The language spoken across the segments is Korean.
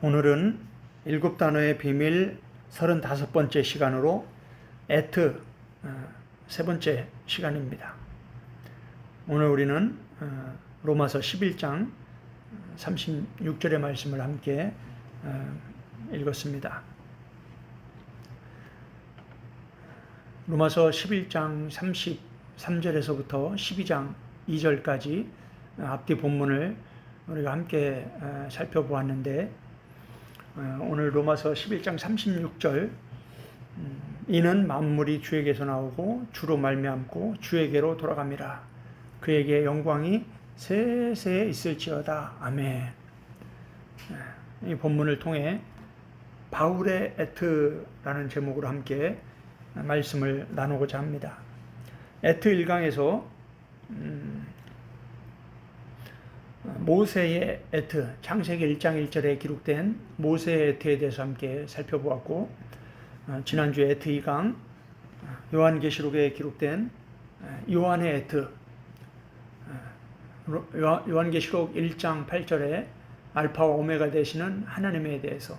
오늘은 일곱 단어의 비밀 35번째 시간으로 에트 세 번째 시간입니다. 오늘 우리는 로마서 11장 36절의 말씀을 함께 읽었습니다. 로마서 11장 33절에서부터 12장 2절까지 앞뒤 본문을 우리가 함께 살펴보았는데, 오늘 로마서 11장 36절, 이는 만물이 주에게서 나오고 주로 말미암고 주에게로 돌아갑니다. 그에게 영광이 세세 있을지어다. 아멘. 이 본문을 통해 바울의 에트라는 제목으로 함께 말씀을 나누고자 합니다. 에트 1강에서 모세의 에트, 창세기 1장 1절에 기록된 모세의 에트에 대해서 함께 살펴보았고, 지난주에 에트 2강, 요한계시록에 기록된 요한의 에트, 요한계시록 1장 8절에 알파와 오메가 되시는 하나님에 대해서,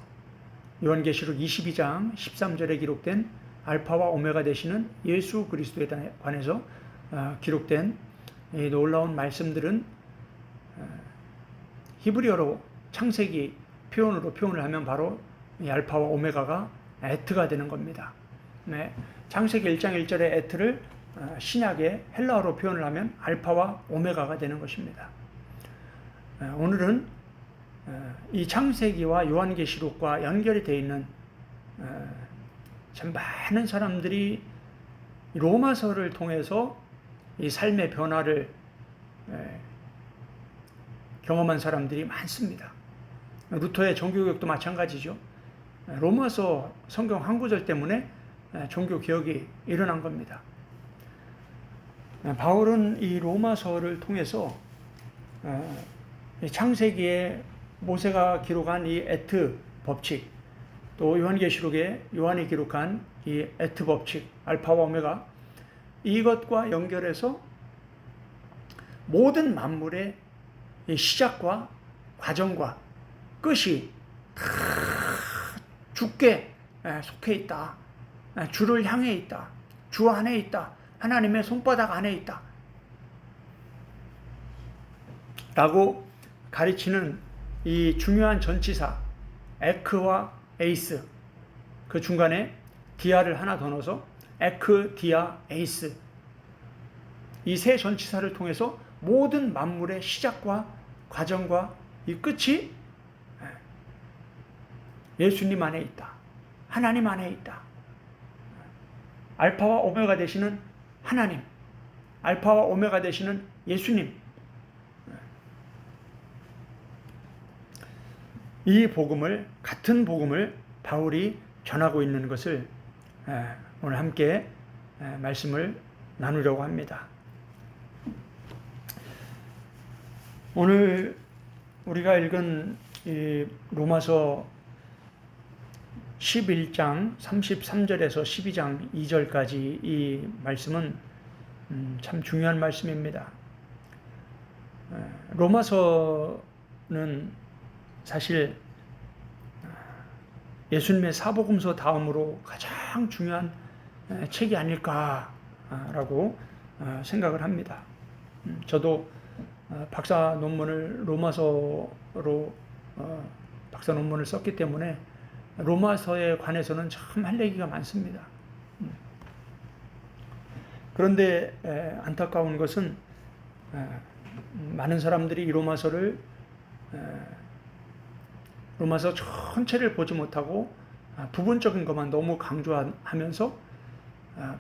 요한계시록 22장 13절에 기록된 알파와 오메가 되시는 예수 그리스도에 관해서 기록된 이 놀라운 말씀들은 히브리어로 창세기 표현을 하면 바로 이 알파와 오메가가 에트가 되는 겁니다. 네, 창세기 1장 1절의 에트를 신약의 헬라어로 표현을 하면 알파와 오메가가 되는 것입니다. 오늘은 이 창세기와 요한계시록과 연결이 되어 있는 참 많은 사람들이 로마서를 통해서 이 삶의 변화를 경험한 사람들이 많습니다. 루터의 종교개혁도 마찬가지죠. 로마서 성경 한 구절 때문에 종교개혁이 일어난 겁니다. 바울은 이 로마서를 통해서 창세기에 모세가 기록한 이 에트 법칙, 또 요한계시록에 요한이 기록한 이 에트 법칙, 알파와 오메가, 이것과 연결해서 모든 만물의 이 시작과 과정과 끝이 다 주께 속해 있다. 주를 향해 있다. 주 안에 있다. 하나님의 손바닥 안에 있다. 라고 가르치는 이 중요한 전치사 에크와 에이스, 그 중간에 디아를 하나 더 넣어서 에크, 디아, 에이스, 이 세 전치사를 통해서 모든 만물의 시작과 과정과 이 끝이 예수님 안에 있다. 하나님 안에 있다. 알파와 오메가 되시는 하나님, 알파와 오메가 되시는 예수님. 이 복음을, 같은 복음을 바울이 전하고 있는 것을 오늘 함께 말씀을 나누려고 합니다. 오늘 우리가 읽은 이 로마서 11장 33절에서 12장 2절까지 이 말씀은 참 중요한 말씀입니다. 로마서는 사실 예수님의 사복음서 다음으로 가장 중요한 책이 아닐까라고 생각을 합니다. 저도 박사 논문을 로마서로 박사 논문을 썼기 때문에 로마서에 관해서는 참 할 얘기가 많습니다. 그런데 안타까운 것은 많은 사람들이 이 로마서 전체를 보지 못하고 부분적인 것만 너무 강조하면서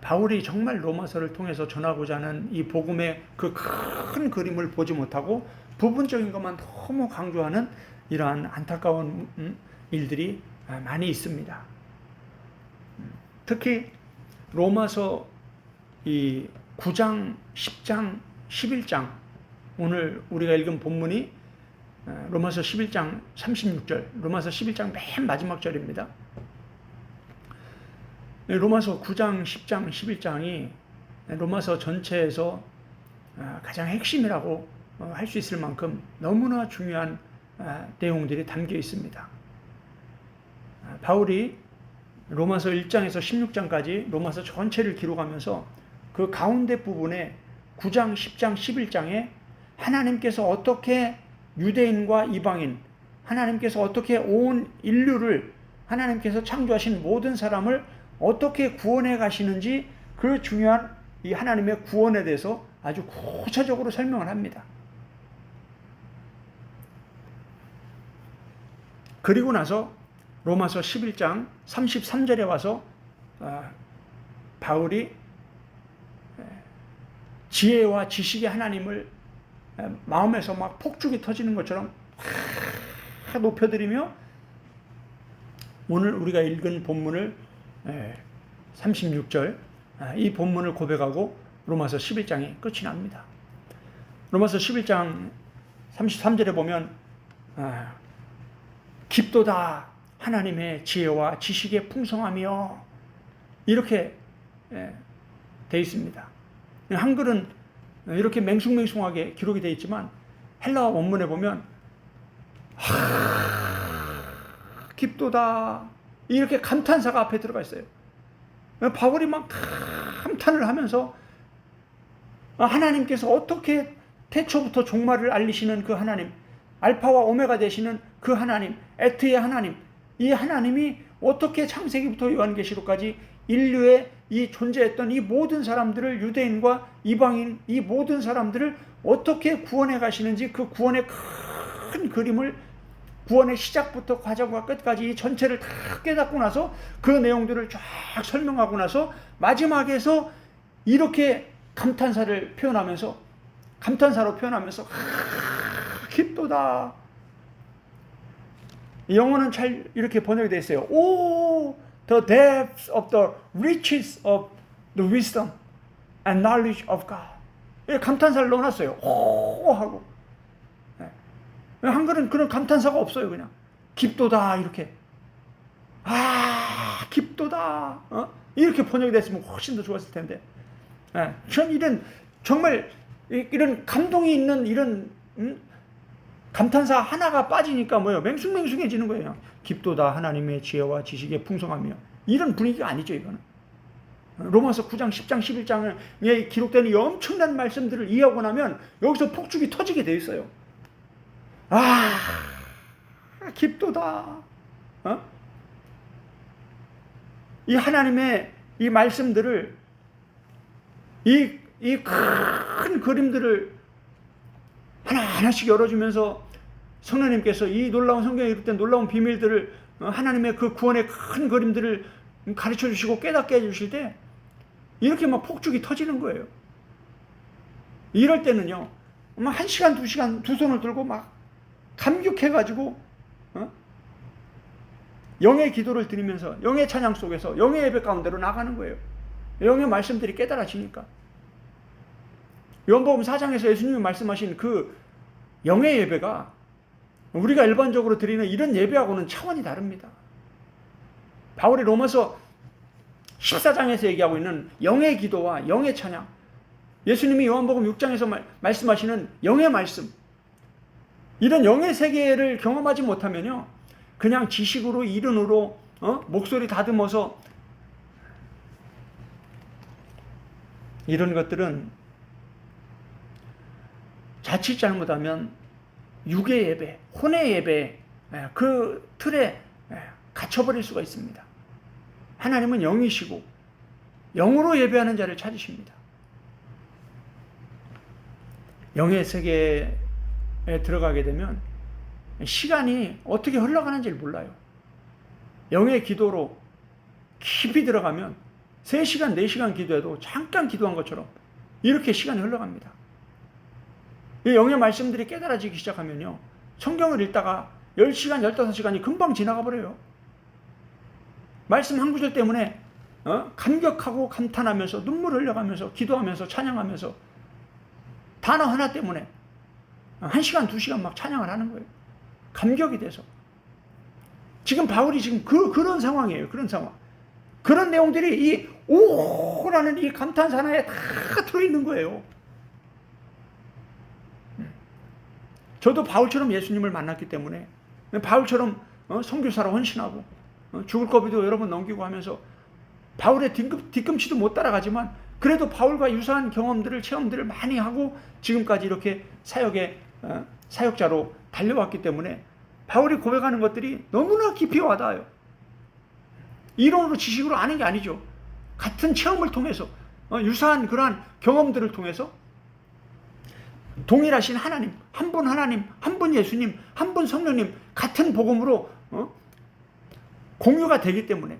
바울이 정말 로마서를 통해서 전하고자 하는 이 복음의 그 큰 그림을 보지 못하고 부분적인 것만 너무 강조하는 이러한 안타까운 일들이 많이 있습니다. 특히 로마서 이 9장, 10장, 11장, 오늘 우리가 읽은 본문이 로마서 11장 36절, 로마서 11장 맨 마지막 절입니다. 로마서 9장, 10장, 11장이 로마서 전체에서 가장 핵심이라고 할 수 있을 만큼 너무나 중요한 내용들이 담겨 있습니다. 바울이 로마서 1장에서 16장까지 로마서 전체를 기록하면서 그 가운데 부분에 9장, 10장, 11장에 하나님께서 어떻게 유대인과 이방인, 하나님께서 어떻게 온 인류를, 하나님께서 창조하신 모든 사람을 어떻게 구원해 가시는지 그 중요한 이 하나님의 구원에 대해서 아주 구체적으로 설명을 합니다. 그리고 나서 로마서 11장 33절에 와서 바울이 지혜와 지식의 하나님을 마음에서 막 폭죽이 터지는 것처럼 높여드리며 오늘 우리가 읽은 본문을 36절 이 본문을 고백하고 로마서 11장이 끝이 납니다. 로마서 11장 33절에 보면 깊도다 하나님의 지혜와 지식의 풍성하며 이렇게 되어 있습니다. 한글은 이렇게 맹숭맹숭하게 기록이 되어 있지만 헬라어 원문에 보면 깊도다 이렇게 감탄사가 앞에 들어가 있어요. 바울이 막 감탄을 하면서 하나님께서 어떻게 태초부터 종말을 알리시는 그 하나님, 알파와 오메가 되시는 그 하나님, 에트의 하나님, 이 하나님이 어떻게 창세기부터 요한계시록까지 인류의 이 존재했던 이 모든 사람들을, 유대인과 이방인 이 모든 사람들을 어떻게 구원해 가시는지 그 구원의 큰 그림을, 구원의 시작부터 과정과 끝까지 이 전체를 다 깨닫고 나서 그 내용들을 쫙 설명하고 나서 마지막에서 이렇게 감탄사로 표현하면서 깊도다. 영어는 잘 이렇게 번역이 되어 있어요. Oh, the depths of the riches of the wisdom and knowledge of God. 이렇게 감탄사를 넣어놨어요. 오 하고. 한글은 그런 감탄사가 없어요. 그냥 깊도다 이렇게. 깊도다. 이렇게 번역이 됐으면 훨씬 더 좋았을 텐데. 전 이런 정말 이런 감동이 있는 이런 감탄사 하나가 빠지니까 뭐예요? 맹숭맹숭해지는 거예요. 깊도다 하나님의 지혜와 지식의 풍성하며 이런 분위기가 아니죠. 이거는 로마서 9장, 10장, 11장에 기록되는 이 엄청난 말씀들을 이해하고 나면 여기서 폭죽이 터지게 되어 있어요. 깊도다. 이 하나님의 이 말씀들을 이 큰 그림들을 하나하나씩 열어주면서 성령님께서 이 놀라운 성경에 이룰 놀라운 비밀들을, 하나님의 그 구원의 큰 그림들을 가르쳐 주시고 깨닫게 해주실 때 이렇게 막 폭죽이 터지는 거예요. 이럴 때는요, 1시간, 2시간 두 손을 들고 막 감격해가지고 영의 기도를 드리면서 영의 찬양 속에서 영의 예배 가운데로 나가는 거예요. 영의 말씀들이 깨달아지니까. 요한복음 4장에서 예수님이 말씀하신 그 영의 예배가 우리가 일반적으로 드리는 이런 예배하고는 차원이 다릅니다. 바울이 로마서 14장에서 얘기하고 있는 영의 기도와 영의 찬양, 예수님이 요한복음 6장에서 말씀하시는 영의 말씀, 이런 영의 세계를 경험하지 못하면요, 그냥 지식으로, 이론으로, 목소리 다듬어서 이런 것들은 자칫 잘못하면 육의 예배, 혼의 예배, 그 틀에 갇혀버릴 수가 있습니다. 하나님은 영이시고 영으로 예배하는 자를 찾으십니다. 영의 세계에 들어가게 되면 시간이 어떻게 흘러가는지를 몰라요. 영의 기도로 깊이 들어가면 3시간, 4시간 기도해도 잠깐 기도한 것처럼 이렇게 시간이 흘러갑니다. 이 영의 말씀들이 깨달아지기 시작하면요, 성경을 읽다가 10시간, 15시간이 금방 지나가 버려요. 말씀 한 구절 때문에 감격하고 감탄하면서 눈물을 흘려가면서 기도하면서 찬양하면서 단어 하나 때문에 1시간, 2시간 막 찬양을 하는 거예요. 감격이 돼서. 지금 바울이 지금 그런 상황이에요. 그런 상황. 그런 내용들이 이 오라는 이 감탄사 하나에 다 들어있는 거예요. 저도 바울처럼 예수님을 만났기 때문에 바울처럼 선교사로 헌신하고 죽을 고비도 여러 번 넘기고 하면서 바울의 뒤꿈치도 못 따라가지만 그래도 바울과 유사한 경험들을 체험들을 많이 하고 지금까지 이렇게 사역의 사역자로 달려왔기 때문에 바울이 고백하는 것들이 너무나 깊이 와닿아요. 이론으로 지식으로 아는 게 아니죠. 같은 체험을 통해서 유사한 그러한 경험들을 통해서 동일하신 하나님, 한 분 하나님, 한 분 예수님, 한 분 성령님 같은 복음으로 공유가 되기 때문에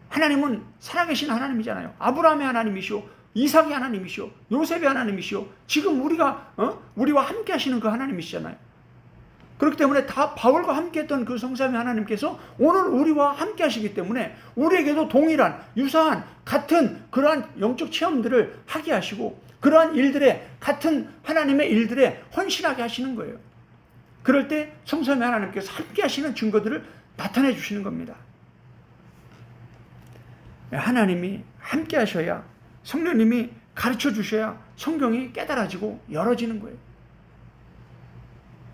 하나님은 살아계신 하나님이잖아요. 아브라함의 하나님이시오, 이삭의 하나님이시오, 요셉의 하나님이시오. 지금 우리와 함께 하시는 그 하나님이시잖아요. 그렇기 때문에 다 바울과 함께 했던 그 성삼위 하나님께서 오늘 우리와 함께 하시기 때문에 우리에게도 동일한 유사한 같은 그러한 영적 체험들을 하게 하시고 그러한 일들에 같은 하나님의 일들에 헌신하게 하시는 거예요. 그럴 때 성삼위 하나님께서 함께 하시는 증거들을 나타내 주시는 겁니다. 하나님이 함께 하셔야, 성령님이 가르쳐 주셔야 성경이 깨달아지고 열어지는 거예요.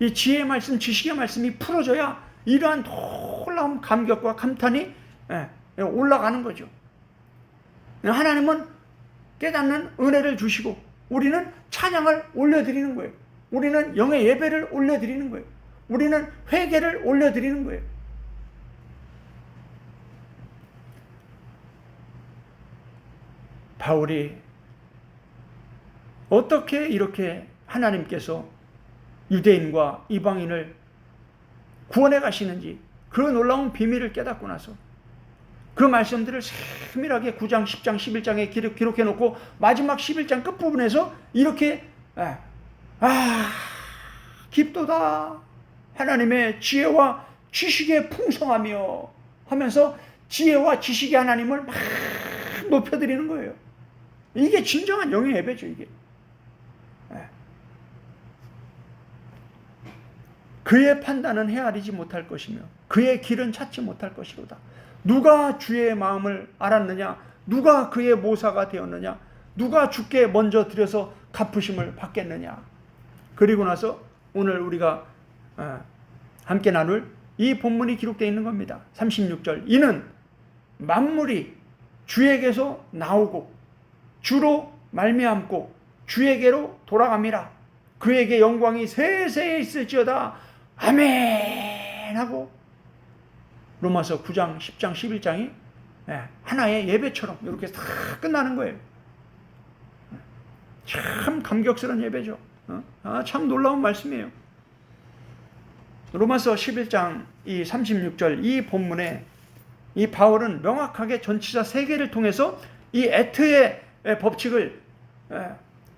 이 지혜의 말씀, 지식의 말씀이 풀어져야 이러한 놀라운 감격과 감탄이 올라가는 거죠. 하나님은 깨닫는 은혜를 주시고 우리는 찬양을 올려드리는 거예요. 우리는 영의 예배를 올려드리는 거예요. 우리는 회개를 올려드리는 거예요. 바울이 어떻게 이렇게 하나님께서 유대인과 이방인을 구원해 가시는지 그 놀라운 비밀을 깨닫고 나서 그 말씀들을 세밀하게 9장, 10장, 11장에 기록해 놓고 마지막 11장 끝부분에서 이렇게 깊도다 하나님의 지혜와 지식의 풍성하며 하면서 지혜와 지식의 하나님을 막 높여드리는 거예요. 이게 진정한 영의 예배죠. 이게 그의 판단은 헤아리지 못할 것이며 그의 길은 찾지 못할 것이로다. 누가 주의 마음을 알았느냐? 누가 그의 모사가 되었느냐? 누가 주께 먼저 드려서 갚으심을 받겠느냐? 그리고 나서 오늘 우리가 함께 나눌 이 본문이 기록되어 있는 겁니다. 36절. 이는 만물이 주에게서 나오고 주로 말미암고 주에게로 돌아갑니다. 그에게 영광이 세세에 있을지어다. 아멘 하고 로마서 9장, 10장, 11장이 하나의 예배처럼 이렇게 다 끝나는 거예요. 참 감격스러운 예배죠. 참 놀라운 말씀이에요. 로마서 11장 이 36절 이 본문에 이 바울은 명확하게 전치사 3개를 통해서 이 에트의 법칙을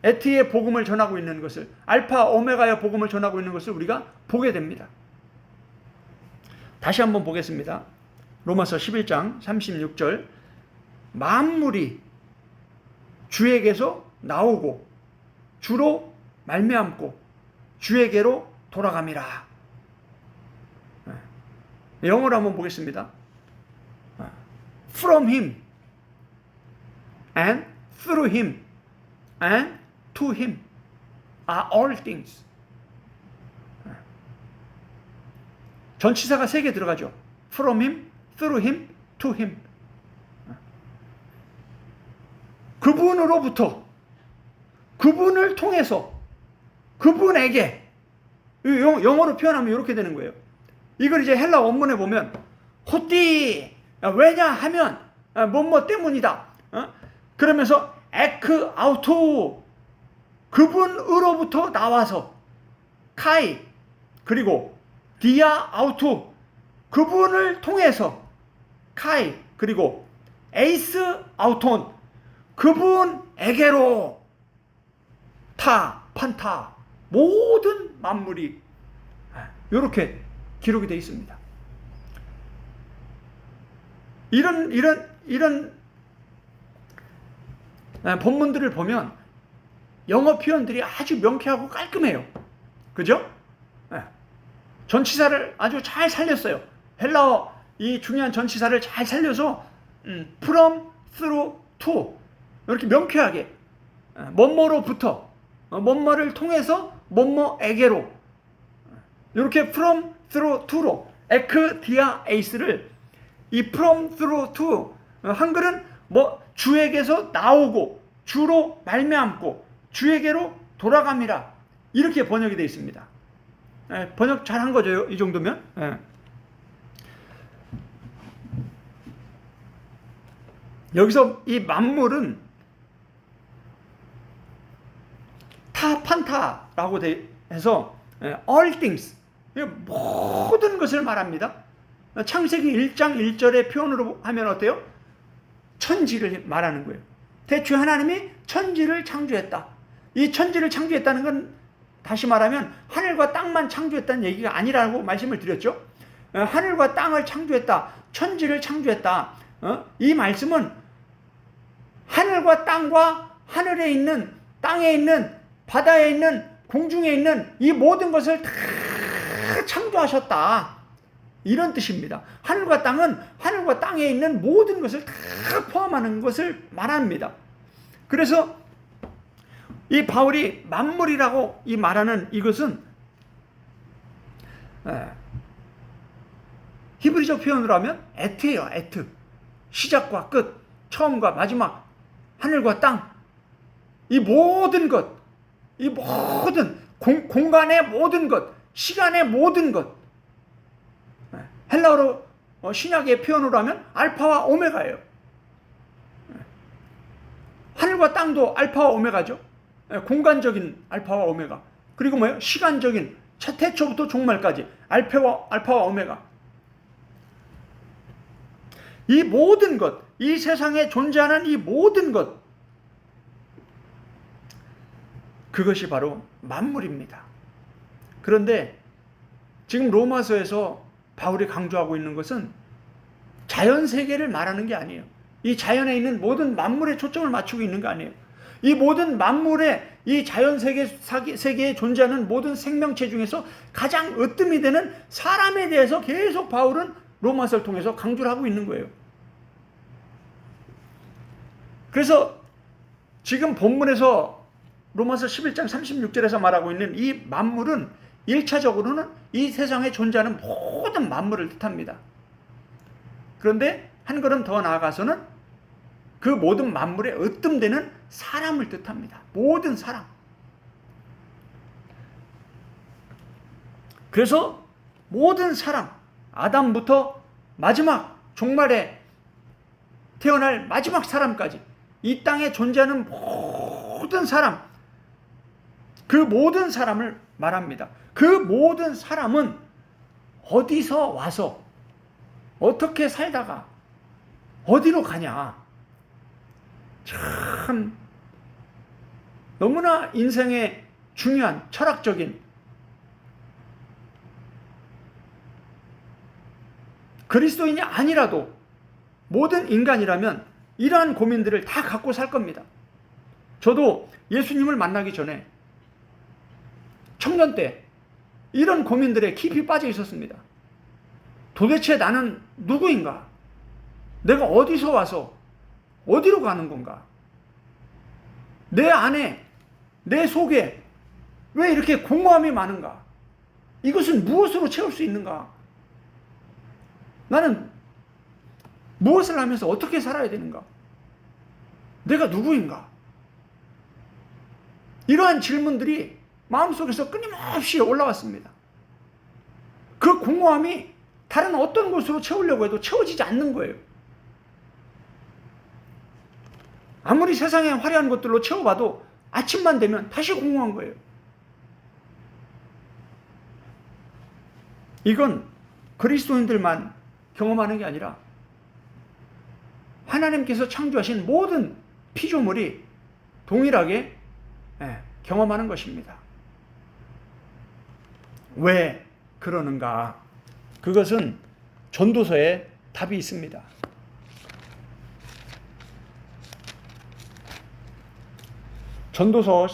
에트의 복음을 전하고 있는 것을 알파 오메가의 복음을 전하고 있는 것을 우리가 보게 됩니다. 다시 한번 보겠습니다. 로마서 11장 36절 만물이 주에게서 나오고 주로 말미암고 주에게로 돌아갑니다. 영어로 한번 보겠습니다. From him and through him and to him are all things. 전치사가 3개 들어가죠. From him, through him, to him. 그분으로부터, 그분을 통해서, 그분에게. 영어로 표현하면 이렇게 되는 거예요. 이걸 이제 헬라 원문에 보면 호띠 왜냐하면 뭐뭐 때문이다. 그러면서 에크 아우토 그분으로부터 나와서 카이 그리고 디아 아우토 그분을 통해서 카이 그리고 에이스 아우톤 그분에게로 타 판타 모든 만물이 이렇게 기록이 되어 있습니다. 이런 본문들을 보면 영어 표현들이 아주 명쾌하고 깔끔해요. 그죠? 전치사를 아주 잘 살렸어요. 헬라어 이 중요한 전치사를 잘 살려서 from, through, to 이렇게 명쾌하게 뭐뭐로부터 뭐뭐를 통해서 뭐뭐에게로 이렇게 from, through, to로 에크디아 에이스를 이 from through to, 한글은 뭐 주에게서 나오고 주로 말미암고 주에게로 돌아갑니다. 이렇게 번역이 되어 있습니다. 번역 잘한 거죠, 이 정도면. 여기서 이 만물은 타판타라고 해서 all things, 모든 것을 말합니다. 창세기 1장 1절의 표현으로 하면 어때요? 천지를 말하는 거예요. 대충 하나님이 천지를 창조했다. 이 천지를 창조했다는 건 다시 말하면 하늘과 땅만 창조했다는 얘기가 아니라고 말씀을 드렸죠. 하늘과 땅을 창조했다. 천지를 창조했다. 이 말씀은 하늘과 땅과 하늘에 있는, 땅에 있는, 바다에 있는, 공중에 있는 이 모든 것을 다 창조하셨다. 이런 뜻입니다. 하늘과 땅은 하늘과 땅에 있는 모든 것을 다 포함하는 것을 말합니다. 그래서 이 바울이 만물이라고 이 말하는 이것은 히브리적 표현으로 하면 에트예요. 에트. 시작과 끝, 처음과 마지막, 하늘과 땅, 이 모든 것, 이 모든 공간의 모든 것, 시간의 모든 것. 헬라어로 신약의 표현으로 하면 알파와 오메가예요. 하늘과 땅도 알파와 오메가죠. 공간적인 알파와 오메가. 그리고 뭐예요? 시간적인 태초부터 종말까지 알파와 오메가. 이 모든 것, 이 세상에 존재하는 이 모든 것, 그것이 바로 만물입니다. 그런데 지금 로마서에서 바울이 강조하고 있는 것은 자연세계를 말하는 게 아니에요. 이 자연에 있는 모든 만물에 초점을 맞추고 있는 거 아니에요. 이 모든 만물의 이 자연세계에 존재하는 모든 생명체 중에서 가장 으뜸이 되는 사람에 대해서 계속 바울은 로마서를 통해서 강조를 하고 있는 거예요. 그래서 지금 본문에서 로마서 11장 36절에서 말하고 있는 이 만물은 1차적으로는 이 세상에 존재하는 모든 만물을 뜻합니다. 그런데 한 걸음 더 나아가서는 그 모든 만물에 으뜸되는 사람을 뜻합니다. 모든 사람. 그래서 모든 사람, 아담부터 마지막 종말에 태어날 마지막 사람까지 이 땅에 존재하는 모든 사람, 그 모든 사람을 말합니다. 그 모든 사람은 어디서 와서 어떻게 살다가 어디로 가냐. 참 너무나 인생의 중요한 철학적인, 그리스도인이 아니라도 모든 인간이라면 이러한 고민들을 다 갖고 살 겁니다. 저도 예수님을 만나기 전에 청년 때 이런 고민들에 깊이 빠져 있었습니다. 도대체 나는 누구인가? 내가 어디서 와서 어디로 가는 건가? 내 안에, 내 속에 왜 이렇게 공허함이 많은가? 이것은 무엇으로 채울 수 있는가? 나는 무엇을 하면서 어떻게 살아야 되는가? 내가 누구인가? 이러한 질문들이 마음속에서 끊임없이 올라왔습니다. 그 공허함이 다른 어떤 것으로 채우려고 해도 채워지지 않는 거예요. 아무리 세상에 화려한 것들로 채워봐도 아침만 되면 다시 공허한 거예요. 이건 그리스도인들만 경험하는 게 아니라 하나님께서 창조하신 모든 피조물이 동일하게 경험하는 것입니다. 왜 그러는가? 그것은 전도서에 답이 있습니다. 전도서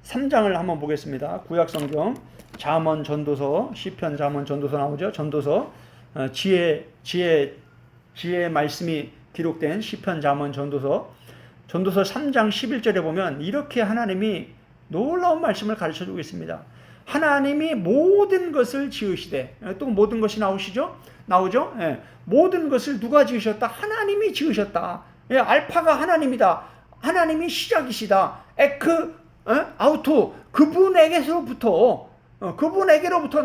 3장을 한번 보겠습니다. 구약성경 잠언 전도서, 시편 잠언 전도서 나오죠. 전도서 지혜의 말씀이 기록된 시편 잠언 전도서 3장 11절에 보면 이렇게 하나님이 놀라운 말씀을 가르쳐주고 있습니다. 하나님이 모든 것을 지으시되, 또 모든 것이 나오죠? 예. 모든 것을 누가 지으셨다? 하나님이 지으셨다. 예, 알파가 하나님이다. 하나님이 시작이시다. 에크, 아우토, 그분에게로부터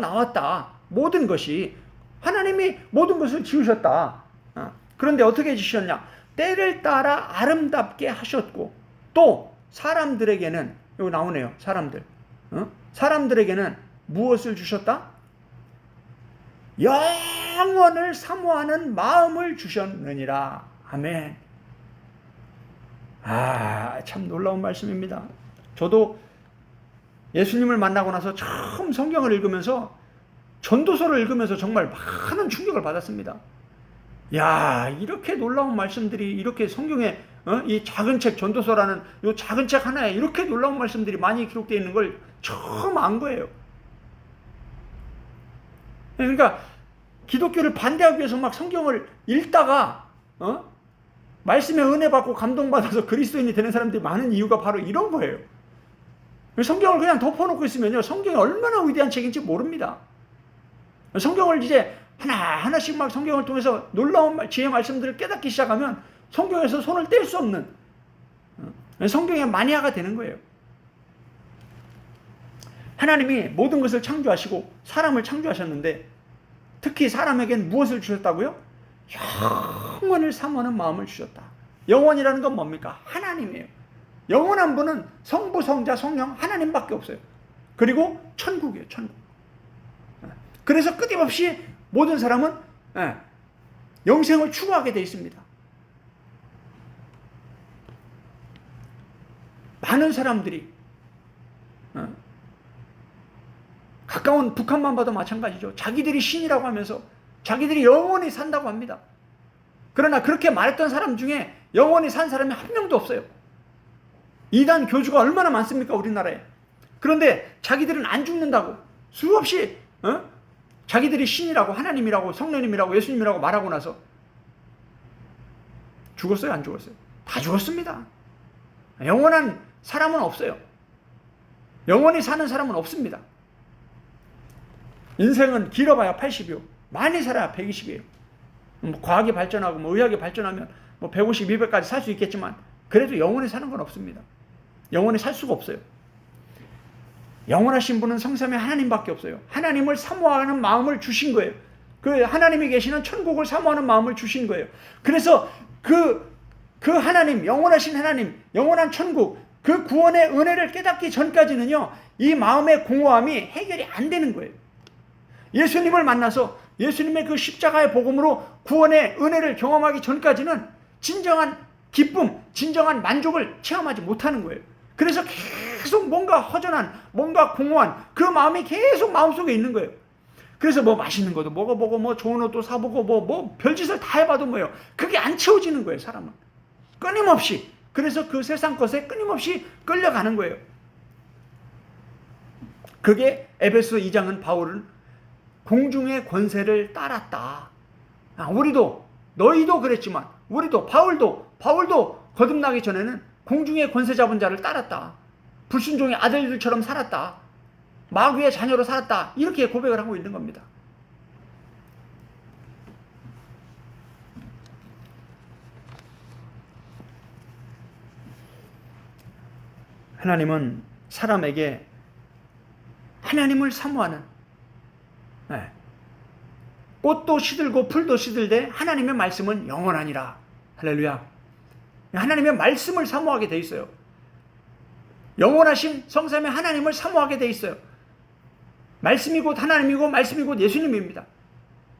나왔다. 모든 것이. 하나님이 모든 것을 지으셨다. 그런데 어떻게 지으셨냐? 때를 따라 아름답게 하셨고, 또 사람들에게는, 여기 나오네요. 사람들에게는 무엇을 주셨다? 영원을 사모하는 마음을 주셨느니라. 아멘. 참 놀라운 말씀입니다. 저도 예수님을 만나고 나서 처음 성경을 읽으면서, 전도서를 읽으면서 정말 많은 충격을 받았습니다. 야, 이렇게 놀라운 말씀들이, 이렇게 성경에 이 작은 책, 전도서라는 이 작은 책 하나에 이렇게 놀라운 말씀들이 많이 기록되어 있는 걸 처음 안 거예요. 그러니까 기독교를 반대하기 위해서 막 성경을 읽다가 말씀에 은혜 받고 감동받아서 그리스도인이 되는 사람들이 많은 이유가 바로 이런 거예요. 성경을 그냥 덮어놓고 있으면요, 성경이 얼마나 위대한 책인지 모릅니다. 성경을 이제 하나씩 막 성경을 통해서 놀라운 지혜 말씀들을 깨닫기 시작하면 성경에서 손을 뗄 수 없는 성경의 마니아가 되는 거예요. 하나님이 모든 것을 창조하시고 사람을 창조하셨는데, 특히 사람에겐 무엇을 주셨다고요? 영원을 사모하는 마음을 주셨다. 영원이라는 건 뭡니까? 하나님이에요. 영원한 분은 성부, 성자, 성령 하나님밖에 없어요. 그리고 천국이에요. 천국. 그래서 끊임없이 모든 사람은 영생을 추구하게 되어 있습니다. 많은 사람들이 가까운 북한만 봐도 마찬가지죠. 자기들이 신이라고 하면서 자기들이 영원히 산다고 합니다. 그러나 그렇게 말했던 사람 중에 영원히 산 사람이 한 명도 없어요. 이단 교주가 얼마나 많습니까, 우리나라에. 그런데 자기들은 안 죽는다고 수없이 자기들이 신이라고, 하나님이라고, 성령님이라고, 예수님이라고 말하고 나서 죽었어요, 안 죽었어요? 다 죽었습니다. 영원한 사람은 없어요. 영원히 사는 사람은 없습니다. 인생은 길어봐야 80이요. 많이 살아야 120이에요. 과학이 발전하고 의학이 발전하면 150, 200까지 살 수 있겠지만, 그래도 영원히 사는 건 없습니다. 영원히 살 수가 없어요. 영원하신 분은 성삼위 하나님밖에 없어요. 하나님을 사모하는 마음을 주신 거예요. 그 하나님이 계시는 천국을 사모하는 마음을 주신 거예요. 그래서 그 하나님, 영원하신 하나님, 영원한 천국, 그 구원의 은혜를 깨닫기 전까지는요, 이 마음의 공허함이 해결이 안 되는 거예요. 예수님을 만나서 예수님의 그 십자가의 복음으로 구원의 은혜를 경험하기 전까지는 진정한 기쁨, 진정한 만족을 체험하지 못하는 거예요. 그래서 계속 뭔가 허전한, 뭔가 공허한 그 마음이 계속 마음속에 있는 거예요. 그래서 맛있는 것도 먹어보고, 좋은 옷도 사보고, 별짓을 다 해봐도 뭐예요? 그게 안 채워지는 거예요, 사람은. 끊임없이. 그래서 그 세상 것에 끊임없이 끌려가는 거예요. 그게 에베소 2장은 바울은 공중의 권세를 따랐다. 우리도, 너희도 그랬지만, 우리도, 바울도 거듭나기 전에는 공중의 권세 잡은 자를 따랐다. 불순종의 아들들처럼 살았다. 마귀의 자녀로 살았다. 이렇게 고백을 하고 있는 겁니다. 하나님은 사람에게 하나님을 사모하는, 꽃도 시들고 풀도 시들되 하나님의 말씀은 영원하니라. 할렐루야. 하나님의 말씀을 사모하게 돼 있어요. 영원하신 성삼위 하나님을 사모하게 돼 있어요. 말씀이 곧 하나님이고 말씀이 곧 예수님입니다.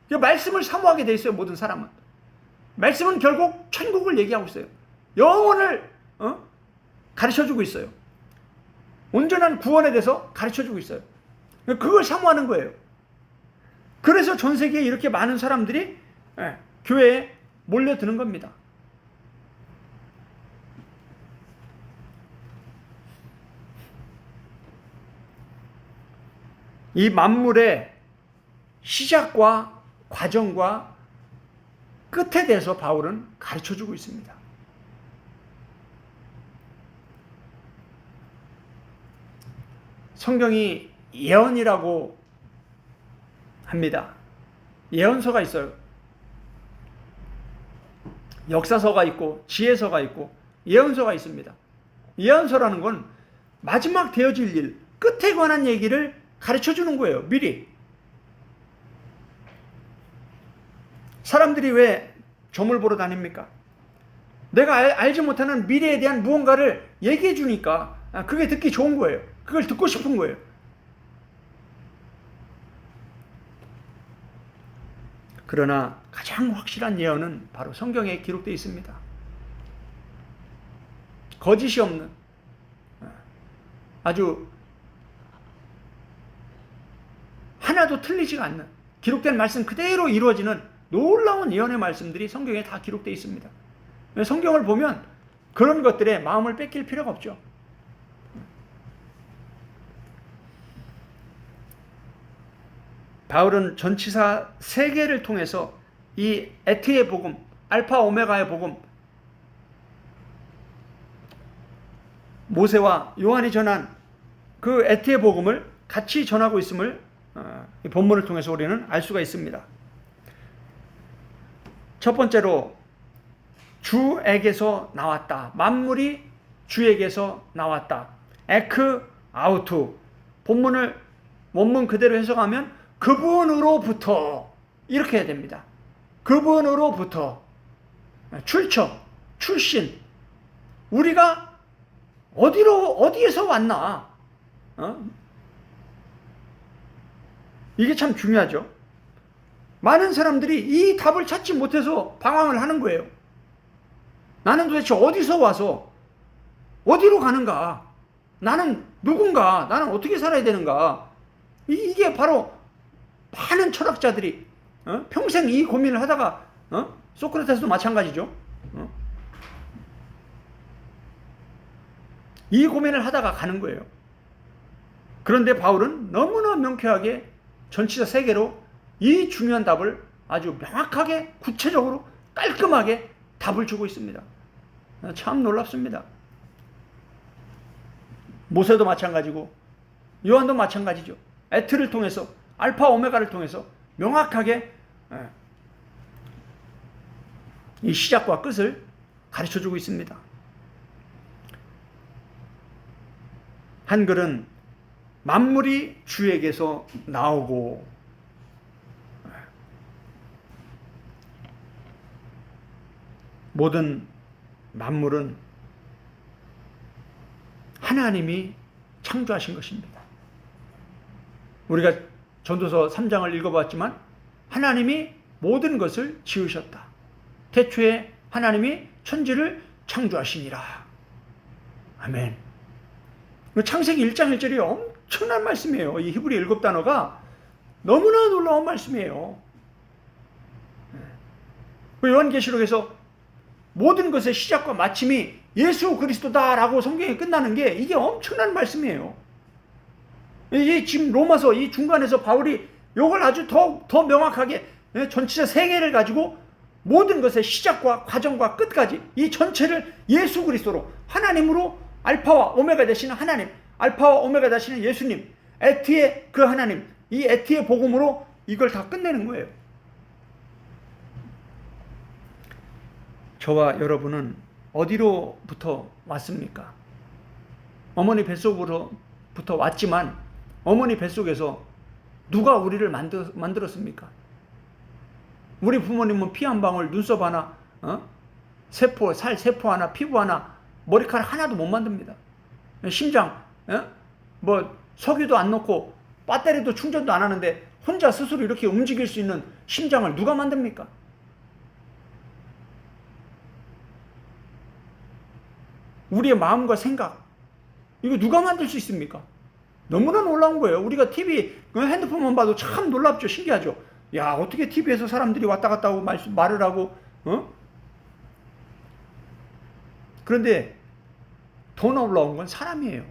그 말씀을 사모하게 돼 있어요, 모든 사람은. 말씀은 결국 천국을 얘기하고 있어요. 영원을 가르쳐주고 있어요. 온전한 구원에 대해서 가르쳐주고 있어요. 그걸 사모하는 거예요. 그래서 전 세계에 이렇게 많은 사람들이 교회에 몰려드는 겁니다. 이 만물의 시작과 과정과 끝에 대해서 바울은 가르쳐주고 있습니다. 성경이 예언이라고 합니다. 예언서가 있어요. 역사서가 있고 지혜서가 있고 예언서가 있습니다. 예언서라는 건 마지막 되어질 일, 끝에 관한 얘기를 가르쳐 주는 거예요. 미리. 사람들이 왜 점을 보러 다닙니까? 내가 알지 못하는 미래에 대한 무언가를 얘기해 주니까 그게 듣기 좋은 거예요. 그걸 듣고 싶은 거예요. 그러나 가장 확실한 예언은 바로 성경에 기록되어 있습니다. 거짓이 없는, 아주 하나도 틀리지가 않는, 기록된 말씀 그대로 이루어지는 놀라운 예언의 말씀들이 성경에 다 기록되어 있습니다. 성경을 보면 그런 것들에 마음을 뺏길 필요가 없죠. 바울은 전치사 3개를 통해서 이 에트의 복음, 알파 오메가의 복음, 모세와 요한이 전한 그 에트의 복음을 같이 전하고 있음을 이 본문을 통해서 우리는 알 수가 있습니다. 첫 번째로 주에게서 나왔다. 만물이 주에게서 나왔다. 에크 아우투. 본문을 원문 그대로 해석하면 그분으로부터 이렇게 해야 됩니다. 그분으로부터 출처, 출신. 우리가 어디에서 왔나? 이게 참 중요하죠. 많은 사람들이 이 답을 찾지 못해서 방황을 하는 거예요. 나는 도대체 어디서 와서 어디로 가는가? 나는 누군가? 나는 어떻게 살아야 되는가? 이게 바로 많은 철학자들이 평생 이 고민을 하다가 소크라테스도 마찬가지죠. 이 고민을 하다가 가는 거예요. 그런데 바울은 너무나 명쾌하게 전치사 3개로 이 중요한 답을 아주 명확하게 구체적으로 깔끔하게 답을 주고 있습니다. 참 놀랍습니다. 모세도 마찬가지고 요한도 마찬가지죠. 에트를 통해서 알파 오메가를 통해서 명확하게 이 시작과 끝을 가르쳐주고 있습니다. 한글은 만물이 주에게서 나오고 모든 만물은 하나님이 창조하신 것입니다. 우리가 전도서 3장을 읽어봤지만 하나님이 모든 것을 지으셨다. 태초에 하나님이 천지를 창조하시니라. 아멘. 창세기 1장 1절이 엄청난 말씀이에요. 이 히브리 7단어가 너무나 놀라운 말씀이에요. 요한계시록에서 모든 것의 시작과 마침이 예수 그리스도다라고 성경이 끝나는 게 이게 엄청난 말씀이에요. 이 지금 로마서 이 중간에서 바울이 이걸 아주 더 명확하게 전치사 3개를 가지고 모든 것의 시작과 과정과 끝까지 이 전체를 예수 그리스도로 하나님으로 알파와 오메가 되시는 하나님, 알파와 오메가 되시는 예수님, 에티의 그 하나님, 이 에티의 복음으로 이걸 다 끝내는 거예요. 저와 여러분은 어디로부터 왔습니까? 어머니 뱃속으로부터 왔지만 어머니 뱃속에서 누가 우리를 만들었습니까? 우리 부모님은 피 한 방울, 눈썹 하나, 세포, 살 세포 하나, 피부 하나, 머리카락 하나도 못 만듭니다. 심장, 석유도 안 넣고 배터리도 충전도 안 하는데 혼자 스스로 이렇게 움직일 수 있는 심장을 누가 만듭니까? 우리의 마음과 생각, 이거 누가 만들 수 있습니까? 너무나 놀라운 거예요. 우리가 TV, 핸드폰만 봐도 참 놀랍죠. 신기하죠. 야, 어떻게 TV에서 사람들이 왔다 갔다 하고 말을 하고, 그런데 더 놀라운 건 사람이에요.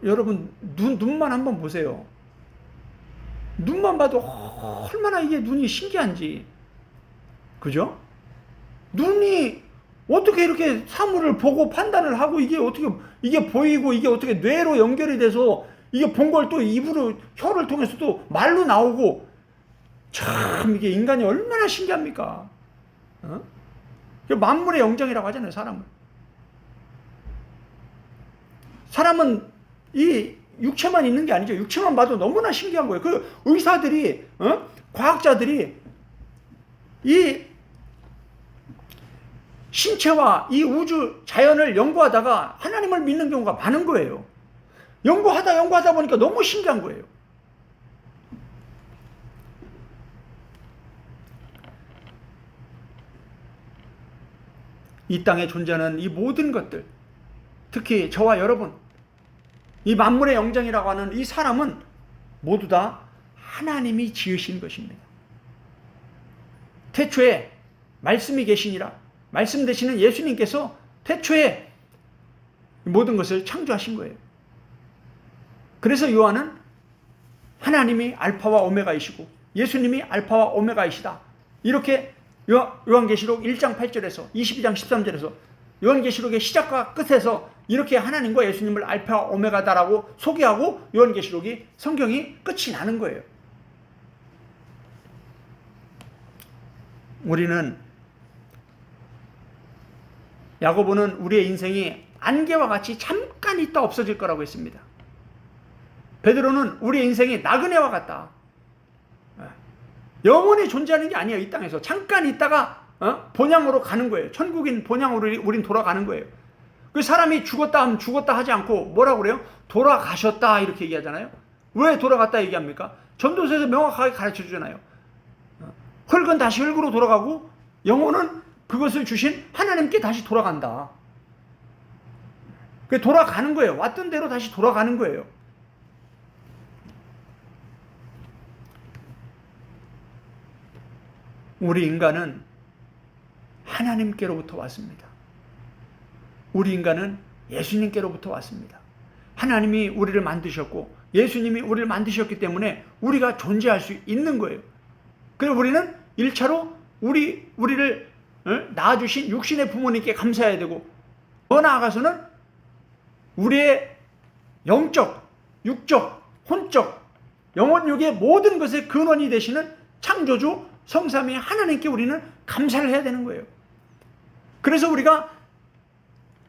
여러분, 눈만 한번 보세요. 눈만 봐도 얼마나 이게 눈이 신기한지. 그죠? 눈이 어떻게 이렇게 사물을 보고 판단을 하고 이게 어떻게 이게 보이고 이게 어떻게 뇌로 연결이 돼서 이게 본 걸 또 입으로 혀를 통해서 또 말로 나오고 참 이게 인간이 얼마나 신기합니까? 어? 만물의 영장이라고 하잖아요, 사람은. 사람은 이 육체만 있는 게 아니죠. 육체만 봐도 너무나 신기한 거예요. 그 의사들이, 과학자들이 이 신체와 이 우주 자연을 연구하다가 하나님을 믿는 경우가 많은 거예요. 연구하다 보니까 너무 신기한 거예요. 이 땅에 존재하는 이 모든 것들, 특히 저와 여러분, 이 만물의 영장이라고 하는 이 사람은 모두 다 하나님이 지으신 것입니다. 태초에 말씀이 계시니라, 말씀 되시는 예수님께서 태초에 모든 것을 창조하신 거예요. 그래서 요한은 하나님이 알파와 오메가이시고 예수님이 알파와 오메가이시다, 이렇게 요한계시록 1장 8절에서 22장 13절에서 요한계시록의 시작과 끝에서 이렇게 하나님과 예수님을 알파와 오메가다라고 소개하고 요한계시록이 성경이 끝이 나는 거예요. 우리는, 야고보는 우리의 인생이 안개와 같이 잠깐 있다 없어질 거라고 했습니다. 베드로는 우리의 인생이 나그네와 같다. 영원히 존재하는 게 아니에요. 이 땅에서 잠깐 있다가 본향으로 가는 거예요. 천국인 본향으로 우린 돌아가는 거예요. 그 사람이 죽었다 하면 죽었다 하지 않고 뭐라고 그래요? 돌아가셨다 이렇게 얘기하잖아요. 왜 돌아갔다 얘기합니까? 전도서에서 명확하게 가르쳐 주잖아요. 흙은 다시 흙으로 돌아가고 영혼은 그것을 주신 하나님께 다시 돌아간다. 그 돌아가는 거예요. 왔던 대로 다시 돌아가는 거예요. 우리 인간은 하나님께로부터 왔습니다. 우리 인간은 예수님께로부터 왔습니다. 하나님이 우리를 만드셨고 예수님이 우리를 만드셨기 때문에 우리가 존재할 수 있는 거예요. 그래서 우리는 1차로 우리를 낳아주신 육신의 부모님께 감사해야 되고, 더 나아가서는 우리의 영적, 육적, 혼적, 영혼육의 모든 것의 근원이 되시는 창조주 성삼위 하나님께 우리는 감사를 해야 되는 거예요. 그래서 우리가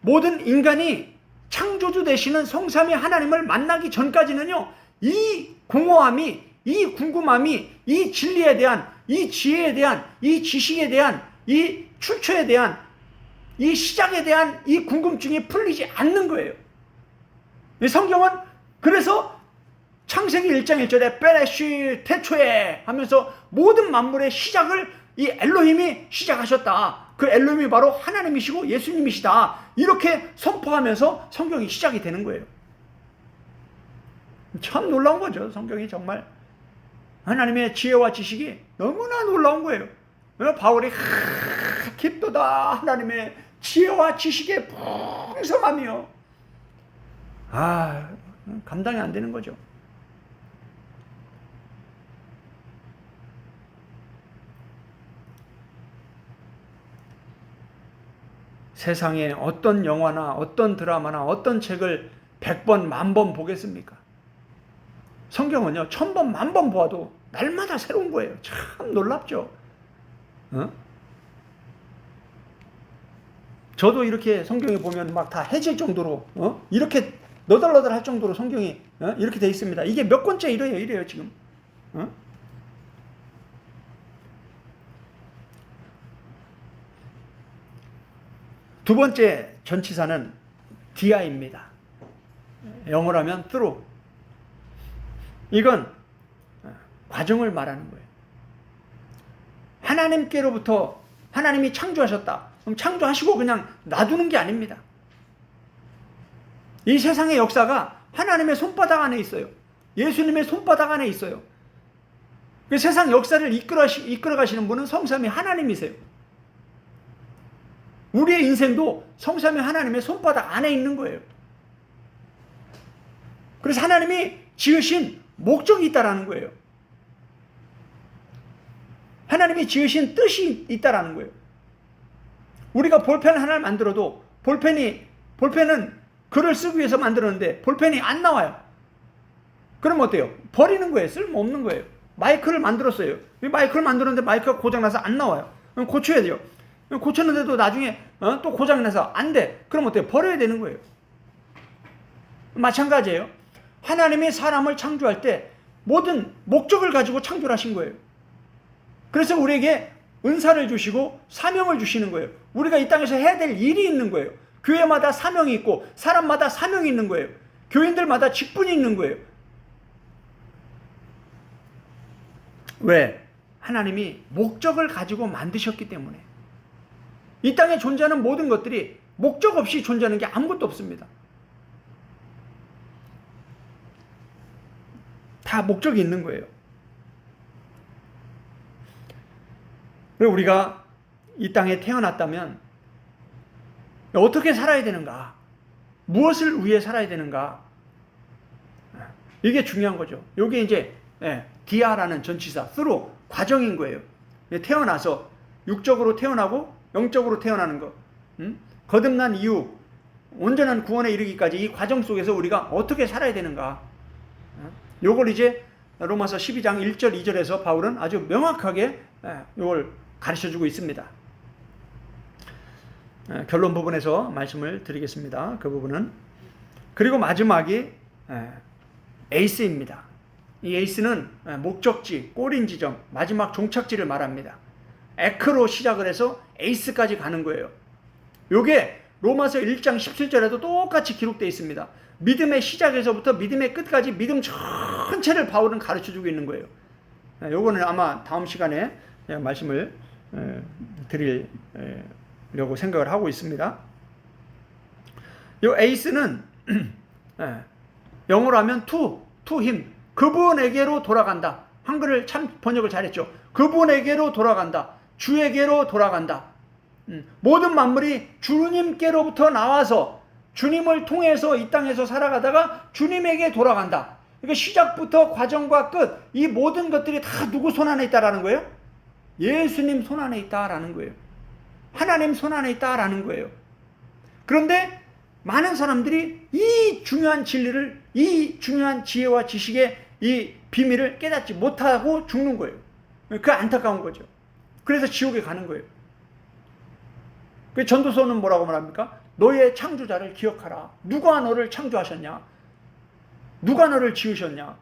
모든 인간이 창조주 되시는 성삼위 하나님을 만나기 전까지는요, 이 공허함이, 이 궁금함이, 이 진리에 대한, 이 지혜에 대한, 이 지식에 대한, 이 출처에 대한, 이 시작에 대한 이 궁금증이 풀리지 않는 거예요. 성경은 그래서 창세기 1장 1절에 베레시 태초에 하면서 모든 만물의 시작을 이 엘로힘이 시작하셨다. 그 엘로힘이 바로 하나님이시고 예수님이시다. 이렇게 선포하면서 성경이 시작이 되는 거예요. 참 놀라운 거죠. 성경이 정말 하나님의 지혜와 지식이 너무나 놀라운 거예요. 바울이 깊도다 하나님의 지혜와 지식의 풍성함이요. 감당이 안 되는 거죠. 세상에 어떤 영화나 어떤 드라마나 어떤 책을 100번, 10,000번 보겠습니까? 성경은요, 1000번, 10,000번 보아도 날마다 새로운 거예요. 참 놀랍죠? 저도 이렇게 성경에 보면 막 다 해질 정도로, 이렇게 너덜너덜 할 정도로 성경이, 이렇게 돼 있습니다. 이게 몇 권째 이래요, 지금. 두 번째 전치사는 dia입니다. 영어로 하면 through. 이건 과정을 말하는 거예요. 하나님께로부터 하나님이 창조하셨다. 그럼 창조하시고 그냥 놔두는 게 아닙니다. 이 세상의 역사가 하나님의 손바닥 안에 있어요. 예수님의 손바닥 안에 있어요. 그 세상 역사를 이끌어 가시는 분은 성삼위 하나님이세요. 우리의 인생도 성삼위 하나님의 손바닥 안에 있는 거예요. 그래서 하나님이 지으신 목적이 있다라는 거예요. 하나님이 지으신 뜻이 있다라는 거예요. 우리가 볼펜 하나를 만들어도 볼펜은 글을 쓰기 위해서 만들었는데 볼펜이 안 나와요. 그럼 어때요? 버리는 거예요. 쓸모없는 거예요. 마이크를 만들었어요. 마이크를 만들었는데 마이크가 고장나서 안 나와요. 그럼 고쳐야 돼요. 고쳤는데도 나중에 또 고장이 나서 안 돼. 그럼 어때요? 버려야 되는 거예요. 마찬가지예요. 하나님이 사람을 창조할 때 모든 목적을 가지고 창조를 하신 거예요. 그래서 우리에게 은사를 주시고 사명을 주시는 거예요. 우리가 이 땅에서 해야 될 일이 있는 거예요. 교회마다 사명이 있고 사람마다 사명이 있는 거예요. 교인들마다 직분이 있는 거예요. 왜? 하나님이 목적을 가지고 만드셨기 때문에. 이 땅에 존재하는 모든 것들이 목적 없이 존재하는 게 아무것도 없습니다. 다 목적이 있는 거예요. 그리고 우리가 이 땅에 태어났다면 어떻게 살아야 되는가? 무엇을 위해 살아야 되는가? 이게 중요한 거죠. 이게 이제 디아라는 전치사, through, 과정인 거예요. 태어나서 육적으로 태어나고 영적으로 태어나는 거. 거듭난 이후 온전한 구원에 이르기까지 이 과정 속에서 우리가 어떻게 살아야 되는가? 요걸 이제 로마서 12장 1절 2절에서 바울은 아주 명확하게 이걸 가르쳐주고 있습니다. 결론 부분에서 말씀을 드리겠습니다. 그 부분은. 그리고 마지막이 에이스입니다. 이 에이스는 목적지, 꼬린 지점, 마지막 종착지를 말합니다. 에크로 시작을 해서 에이스까지 가는 거예요. 요게 로마서 1장 17절에도 똑같이 기록되어 있습니다. 믿음의 시작에서부터 믿음의 끝까지 믿음 전체를 바울은 가르쳐주고 있는 거예요. 요거는 아마 다음 시간에 말씀을 드리려고 생각을 하고 있습니다. 요 에이스는 영어로 하면 to him, 그분에게로 돌아간다. 한글을 참 번역을 잘했죠. 그분에게로 돌아간다. 주에게로 돌아간다. 모든 만물이 주님께로부터 나와서 주님을 통해서 이 땅에서 살아가다가 주님에게 돌아간다. 그러니까 시작부터 과정과 끝, 이 모든 것들이 다 누구 손 안에 있다라는 거예요? 예수님 손 안에 있다라는 거예요. 하나님 손 안에 있다라는 거예요. 그런데 많은 사람들이 이 중요한 진리를, 이 중요한 지혜와 지식의 이 비밀을 깨닫지 못하고 죽는 거예요. 그 안타까운 거죠. 그래서 지옥에 가는 거예요. 그 전도서는 뭐라고 말합니까? 너의 창조자를 기억하라. 누가 너를 창조하셨냐? 누가 너를 지으셨냐?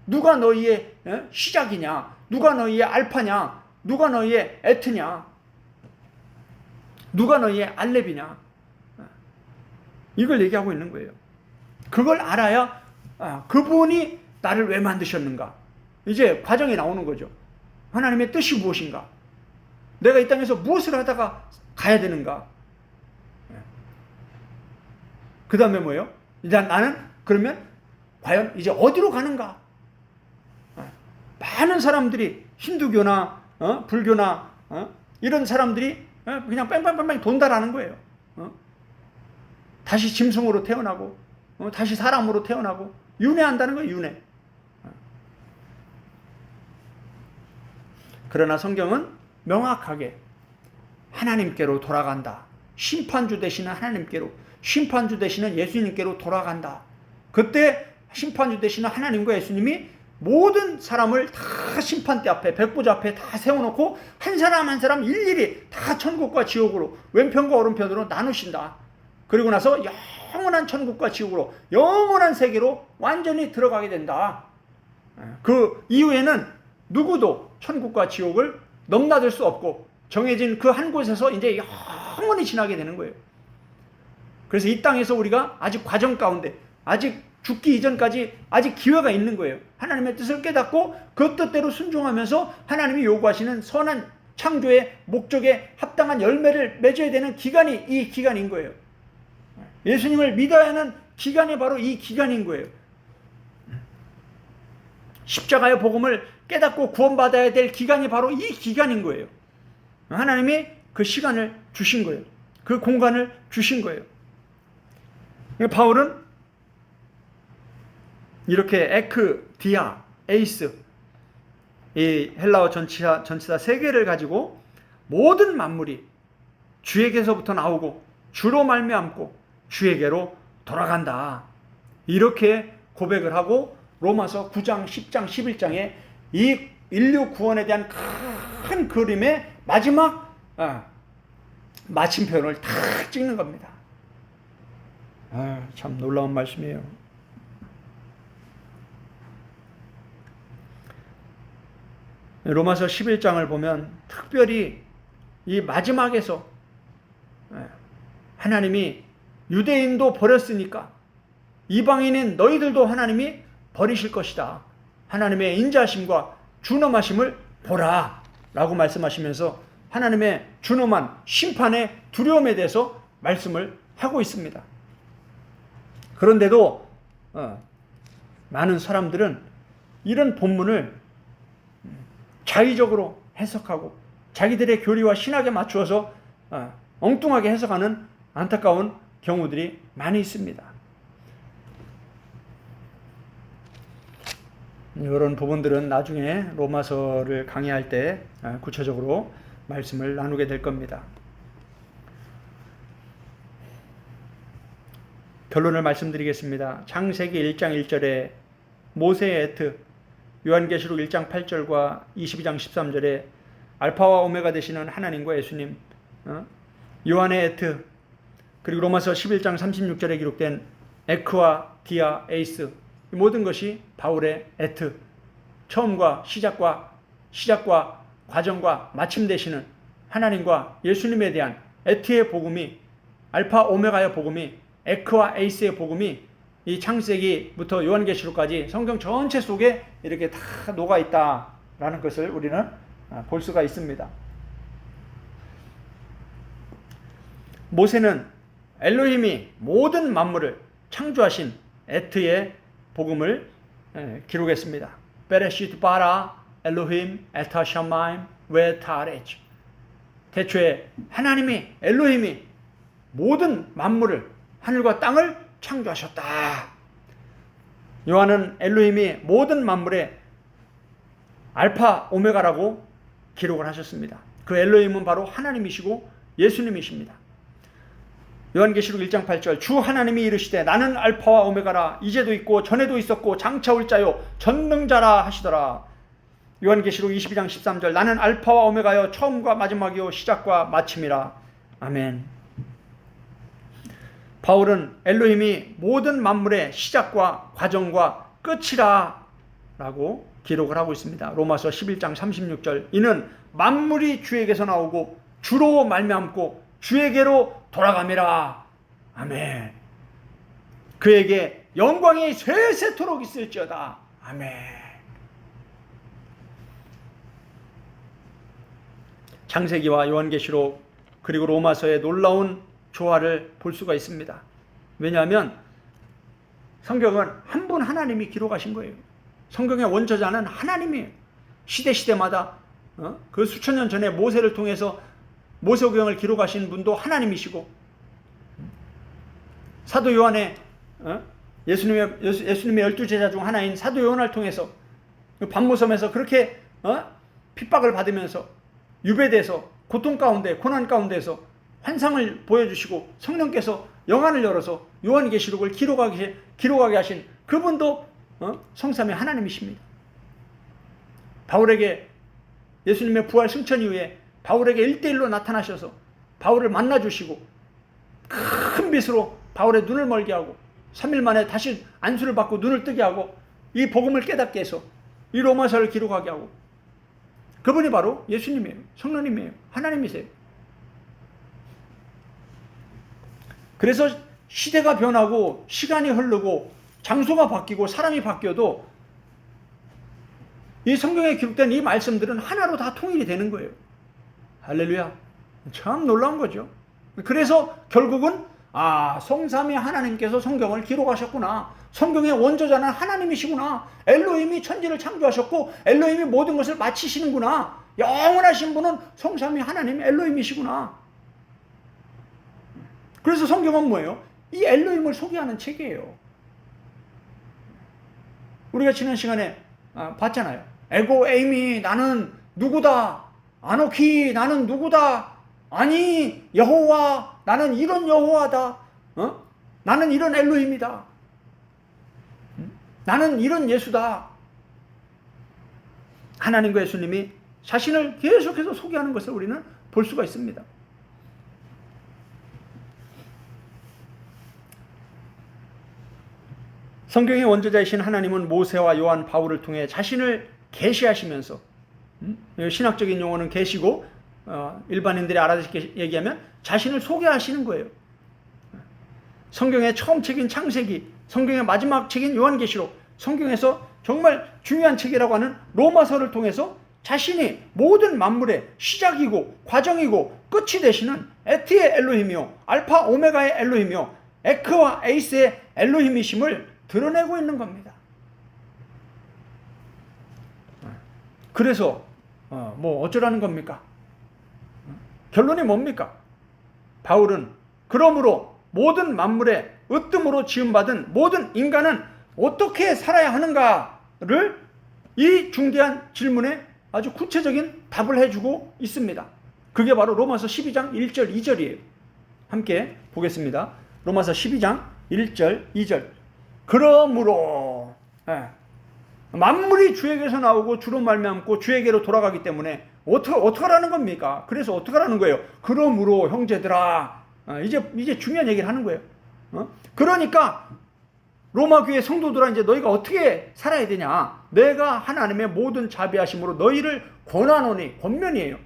누가 너희의 시작이냐? 누가 너희의 알파냐? 누가 너희의 에트냐? 누가 너희의 알렙이냐? 이걸 얘기하고 있는 거예요. 그걸 알아야 그분이 나를 왜 만드셨는가? 이제 과정이 나오는 거죠. 하나님의 뜻이 무엇인가? 내가 이 땅에서 무엇을 하다가 가야 되는가? 그 다음에 뭐예요? 일단 나는 그러면 과연 이제 어디로 가는가? 많은 사람들이 힌두교나 불교나 이런 사람들이 그냥 뺑뺑뺑뺑 돈다라는 거예요. 다시 짐승으로 태어나고 다시 사람으로 태어나고 윤회한다는 거예요. 윤회. 그러나 성경은 명확하게 하나님께로 돌아간다. 심판주 되시는 하나님께로, 심판주 되시는 예수님께로 돌아간다. 그때 심판주 되시는 하나님과 예수님이 모든 사람을 다 심판대 앞에, 백보자 앞에 다 세워놓고 한 사람 한 사람 일일이 다 천국과 지옥으로, 왼편과 오른편으로 나누신다. 그리고 나서 영원한 천국과 지옥으로, 영원한 세계로 완전히 들어가게 된다. 그 이후에는 누구도 천국과 지옥을 넘나들 수 없고 정해진 그 한 곳에서 이제 영원히 지나게 되는 거예요. 그래서 이 땅에서 우리가 아직 과정 가운데, 아직 죽기 이전까지 아직 기회가 있는 거예요. 하나님의 뜻을 깨닫고 그 뜻대로 순종하면서 하나님이 요구하시는 선한 창조의 목적에 합당한 열매를 맺어야 되는 기간이 이 기간인 거예요. 예수님을 믿어야 하는 기간이 바로 이 기간인 거예요. 십자가의 복음을 깨닫고 구원받아야 될 기간이 바로 이 기간인 거예요. 하나님이 그 시간을 주신 거예요. 그 공간을 주신 거예요. 바울은 이렇게 에크, 디아, 에이스, 이 헬라어 전치사 세 개를 가지고 모든 만물이 주에게서부터 나오고 주로 말미암고 주에게로 돌아간다. 이렇게 고백을 하고 로마서 9장, 10장, 11장에 이 인류 구원에 대한 큰 그림의 마지막 마침표를 탁 찍는 겁니다. 참 놀라운 말씀이에요. 로마서 11장을 보면 특별히 이 마지막에서 하나님이 유대인도 버렸으니까 이방인인 너희들도 하나님이 버리실 것이다. 하나님의 인자하심과 준엄하심을 보라 라고 말씀하시면서 하나님의 준엄한 심판의 두려움에 대해서 말씀을 하고 있습니다. 그런데도 많은 사람들은 이런 본문을 자의적으로 해석하고 자기들의 교리와 신학에 맞추어서 엉뚱하게 해석하는 안타까운 경우들이 많이 있습니다. 이런 부분들은 나중에 로마서를 강의할 때 구체적으로 말씀을 나누게 될 겁니다. 결론을 말씀드리겠습니다. 창세기 1장 1절에 모세의 에트, 요한계시록 1장 8절과 22장 13절에 알파와 오메가 되시는 하나님과 예수님, 요한의 에트, 그리고 로마서 11장 36절에 기록된 에크와 디아 에이스, 이 모든 것이 바울의 에트, 처음과 시작과 과정과 마침 되시는 하나님과 예수님에 대한 에트의 복음이, 알파 오메가의 복음이, 에크와 에이스의 복음이 이 창세기부터 요한계시록까지 성경 전체 속에 이렇게 다 녹아 있다라는 것을 우리는 볼 수가 있습니다. 모세는 엘로힘이 모든 만물을 창조하신 에트의 복음을 기록했습니다. 베레시트 바라 엘로힘 에타 샤마임 웨 타레츠. 태초에 하나님이 엘로힘이 모든 만물을 하늘과 땅을 창조하셨다. 요한은 엘로힘이 모든 만물의 알파 오메가라고 기록을 하셨습니다. 그 엘로힘은 바로 하나님이시고 예수님이십니다. 요한계시록 1장 8절 주 하나님이 이르시되 나는 알파와 오메가라 이제도 있고 전에도 있었고 장차 올 자요 전능자라 하시더라. 요한계시록 22장 13절 나는 알파와 오메가여 처음과 마지막이요 시작과 마침이라. 아멘. 바울은 엘로힘이 모든 만물의 시작과 과정과 끝이라 라고 기록을 하고 있습니다. 로마서 11장 36절 이는 만물이 주에게서 나오고 주로 말미암고 주에게로 돌아감이라. 아멘. 그에게 영광이 세세토록 있을지어다. 아멘. 창세기와 요한계시록 그리고 로마서의 놀라운 조화를 볼 수가 있습니다. 왜냐하면 성경은 한 분 하나님이 기록하신 거예요. 성경의 원저자는 하나님이에요. 시대마다 그 수천 년 전에 모세를 통해서 모세오경을 기록하신 분도 하나님이시고 사도 요한의 예수님의 12제자 중 하나인 사도 요한을 통해서 반모섬에서 그렇게 핍박을 받으면서 유배돼서 고통 가운데 고난 가운데서 환상을 보여주시고 성령께서 영안을 열어서 요한계시록을 기록하게 하신 그분도 성삼위 하나님이십니다. 바울에게 예수님의 부활 승천 이후에 바울에게 1대1로 나타나셔서 바울을 만나주시고 큰 빛으로 바울의 눈을 멀게 하고 3일 만에 다시 안수를 받고 눈을 뜨게 하고 이 복음을 깨닫게 해서 이 로마서를 기록하게 하고 그분이 바로 예수님이에요. 성령님이에요. 하나님이세요. 그래서 시대가 변하고 시간이 흐르고 장소가 바뀌고 사람이 바뀌어도 이 성경에 기록된 이 말씀들은 하나로 다 통일이 되는 거예요. 할렐루야. 참 놀라운 거죠. 그래서 결국은 성삼위 하나님께서 성경을 기록하셨구나. 성경의 원저자는 하나님이시구나. 엘로힘이 천지를 창조하셨고 엘로힘이 모든 것을 마치시는구나. 영원하신 분은 성삼위 하나님 엘로힘이시구나. 그래서 성경은 뭐예요? 이 엘로힘을 소개하는 책이에요. 우리가 지난 시간에 봤잖아요. 에고 에이미 나는 누구다. 아노키 나는 누구다. 아니 여호와, 나는 이런 여호와다. 나는 이런 엘로힘이다. 나는 이런 예수다. 하나님과 예수님이 자신을 계속해서 소개하는 것을 우리는 볼 수가 있습니다. 성경의 원저자이신 하나님은 모세와 요한, 바울을 통해 자신을 계시하시면서, 신학적인 용어는 계시고 일반인들이 알아듣게 얘기하면 자신을 소개하시는 거예요. 성경의 처음 책인 창세기, 성경의 마지막 책인 요한계시록, 성경에서 정말 중요한 책이라고 하는 로마서를 통해서 자신이 모든 만물의 시작이고 과정이고 끝이 되시는 에티의 엘로힘이요, 알파 오메가의 엘로힘이요, 에크와 에이스의 엘로힘이심을 드러내고 있는 겁니다. 그래서 뭐 어쩌라는 겁니까? 결론이 뭡니까? 바울은 그러므로 모든 만물의 으뜸으로 지음받은 모든 인간은 어떻게 살아야 하는가를 이 중대한 질문에 아주 구체적인 답을 해주고 있습니다. 그게 바로 로마서 12장 1절 2절이에요. 함께 보겠습니다. 로마서 12장 1절 2절. 그러므로 만물이 주에게서 나오고 주로 말미암고 주에게로 돌아가기 때문에 어떡하라는 겁니까? 그래서 어떡하라는 거예요? 그러므로 형제들아, 이제 중요한 얘기를 하는 거예요. 그러니까 로마 교회 성도들아, 이제 너희가 어떻게 살아야 되냐? 내가 하나님의 모든 자비하심으로 너희를 권하노니, 권면이에요.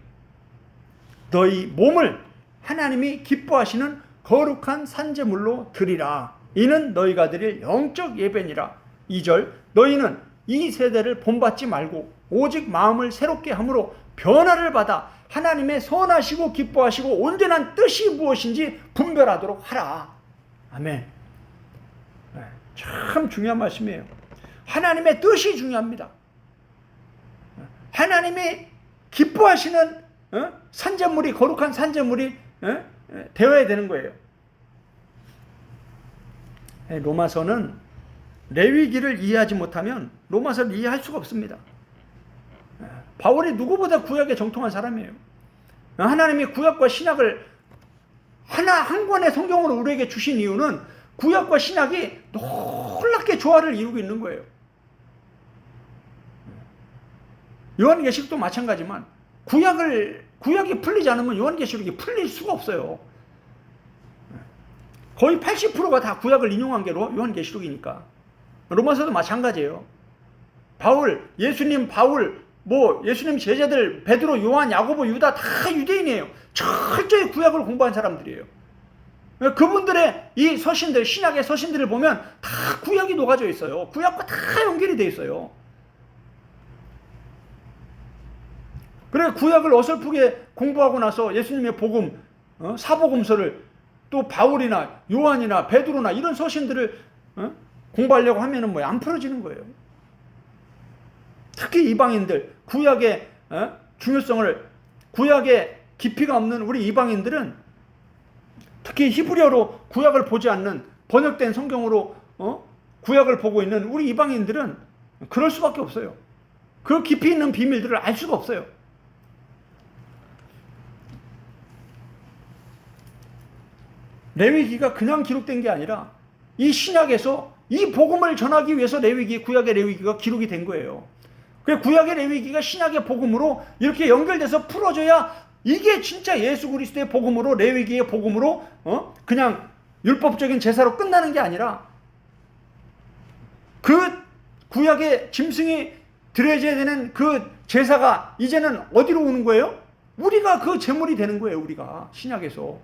너희 몸을 하나님이 기뻐하시는 거룩한 산제물로 드리라. 이는 너희가 드릴 영적 예배니라. 2절. 너희는 이 세대를 본받지 말고 오직 마음을 새롭게 함으로 변화를 받아 하나님의 선하시고 기뻐하시고 온전한 뜻이 무엇인지 분별하도록 하라. 아멘. 참 중요한 말씀이에요. 하나님의 뜻이 중요합니다. 하나님이 기뻐하시는 산제물이, 거룩한 산제물이 되어야 되는 거예요. 로마서는 레위기를 이해하지 못하면 로마서를 이해할 수가 없습니다. 바울이 누구보다 구약에 정통한 사람이에요. 하나님이 구약과 신약을 한 권의 성경으로 우리에게 주신 이유는 구약과 신약이 놀랍게 조화를 이루고 있는 거예요. 요한계시록도 마찬가지만 구약이 풀리지 않으면 요한계시록이 풀릴 수가 없어요. 거의 80%가 다 구약을 인용한 게 요한계시록이니까. 로마서도 마찬가지예요. 예수님 제자들 베드로, 요한, 야고보, 유다 다 유대인이에요. 철저히 구약을 공부한 사람들이에요. 그분들의 이 서신들, 신약의 서신들을 보면 다 구약이 녹아져 있어요. 구약과 다 연결이 되어 있어요. 그래, 구약을 어설프게 공부하고 나서 예수님의 복음, 사복음서를 또 바울이나 요한이나 베드로나 이런 서신들을 공부하려고 하면은 안 풀어지는 거예요. 특히 이방인들, 구약의 중요성을, 구약의 깊이가 없는 우리 이방인들은, 특히 히브리어로 구약을 보지 않는 번역된 성경으로 구약을 보고 있는 우리 이방인들은 그럴 수밖에 없어요. 그 깊이 있는 비밀들을 알 수가 없어요. 레위기가 그냥 기록된 게 아니라 이 신약에서 이 복음을 전하기 위해서 구약의 레위기가 기록이 된 거예요. 그래서 구약의 레위기가 신약의 복음으로 이렇게 연결돼서 풀어져야 이게 진짜 예수 그리스도의 복음으로, 레위기의 복음으로 그냥 율법적인 제사로 끝나는 게 아니라 그 구약의 짐승이 드려져야 되는 그 제사가 이제는 어디로 오는 거예요? 우리가 그 제물이 되는 거예요. 우리가 신약에서.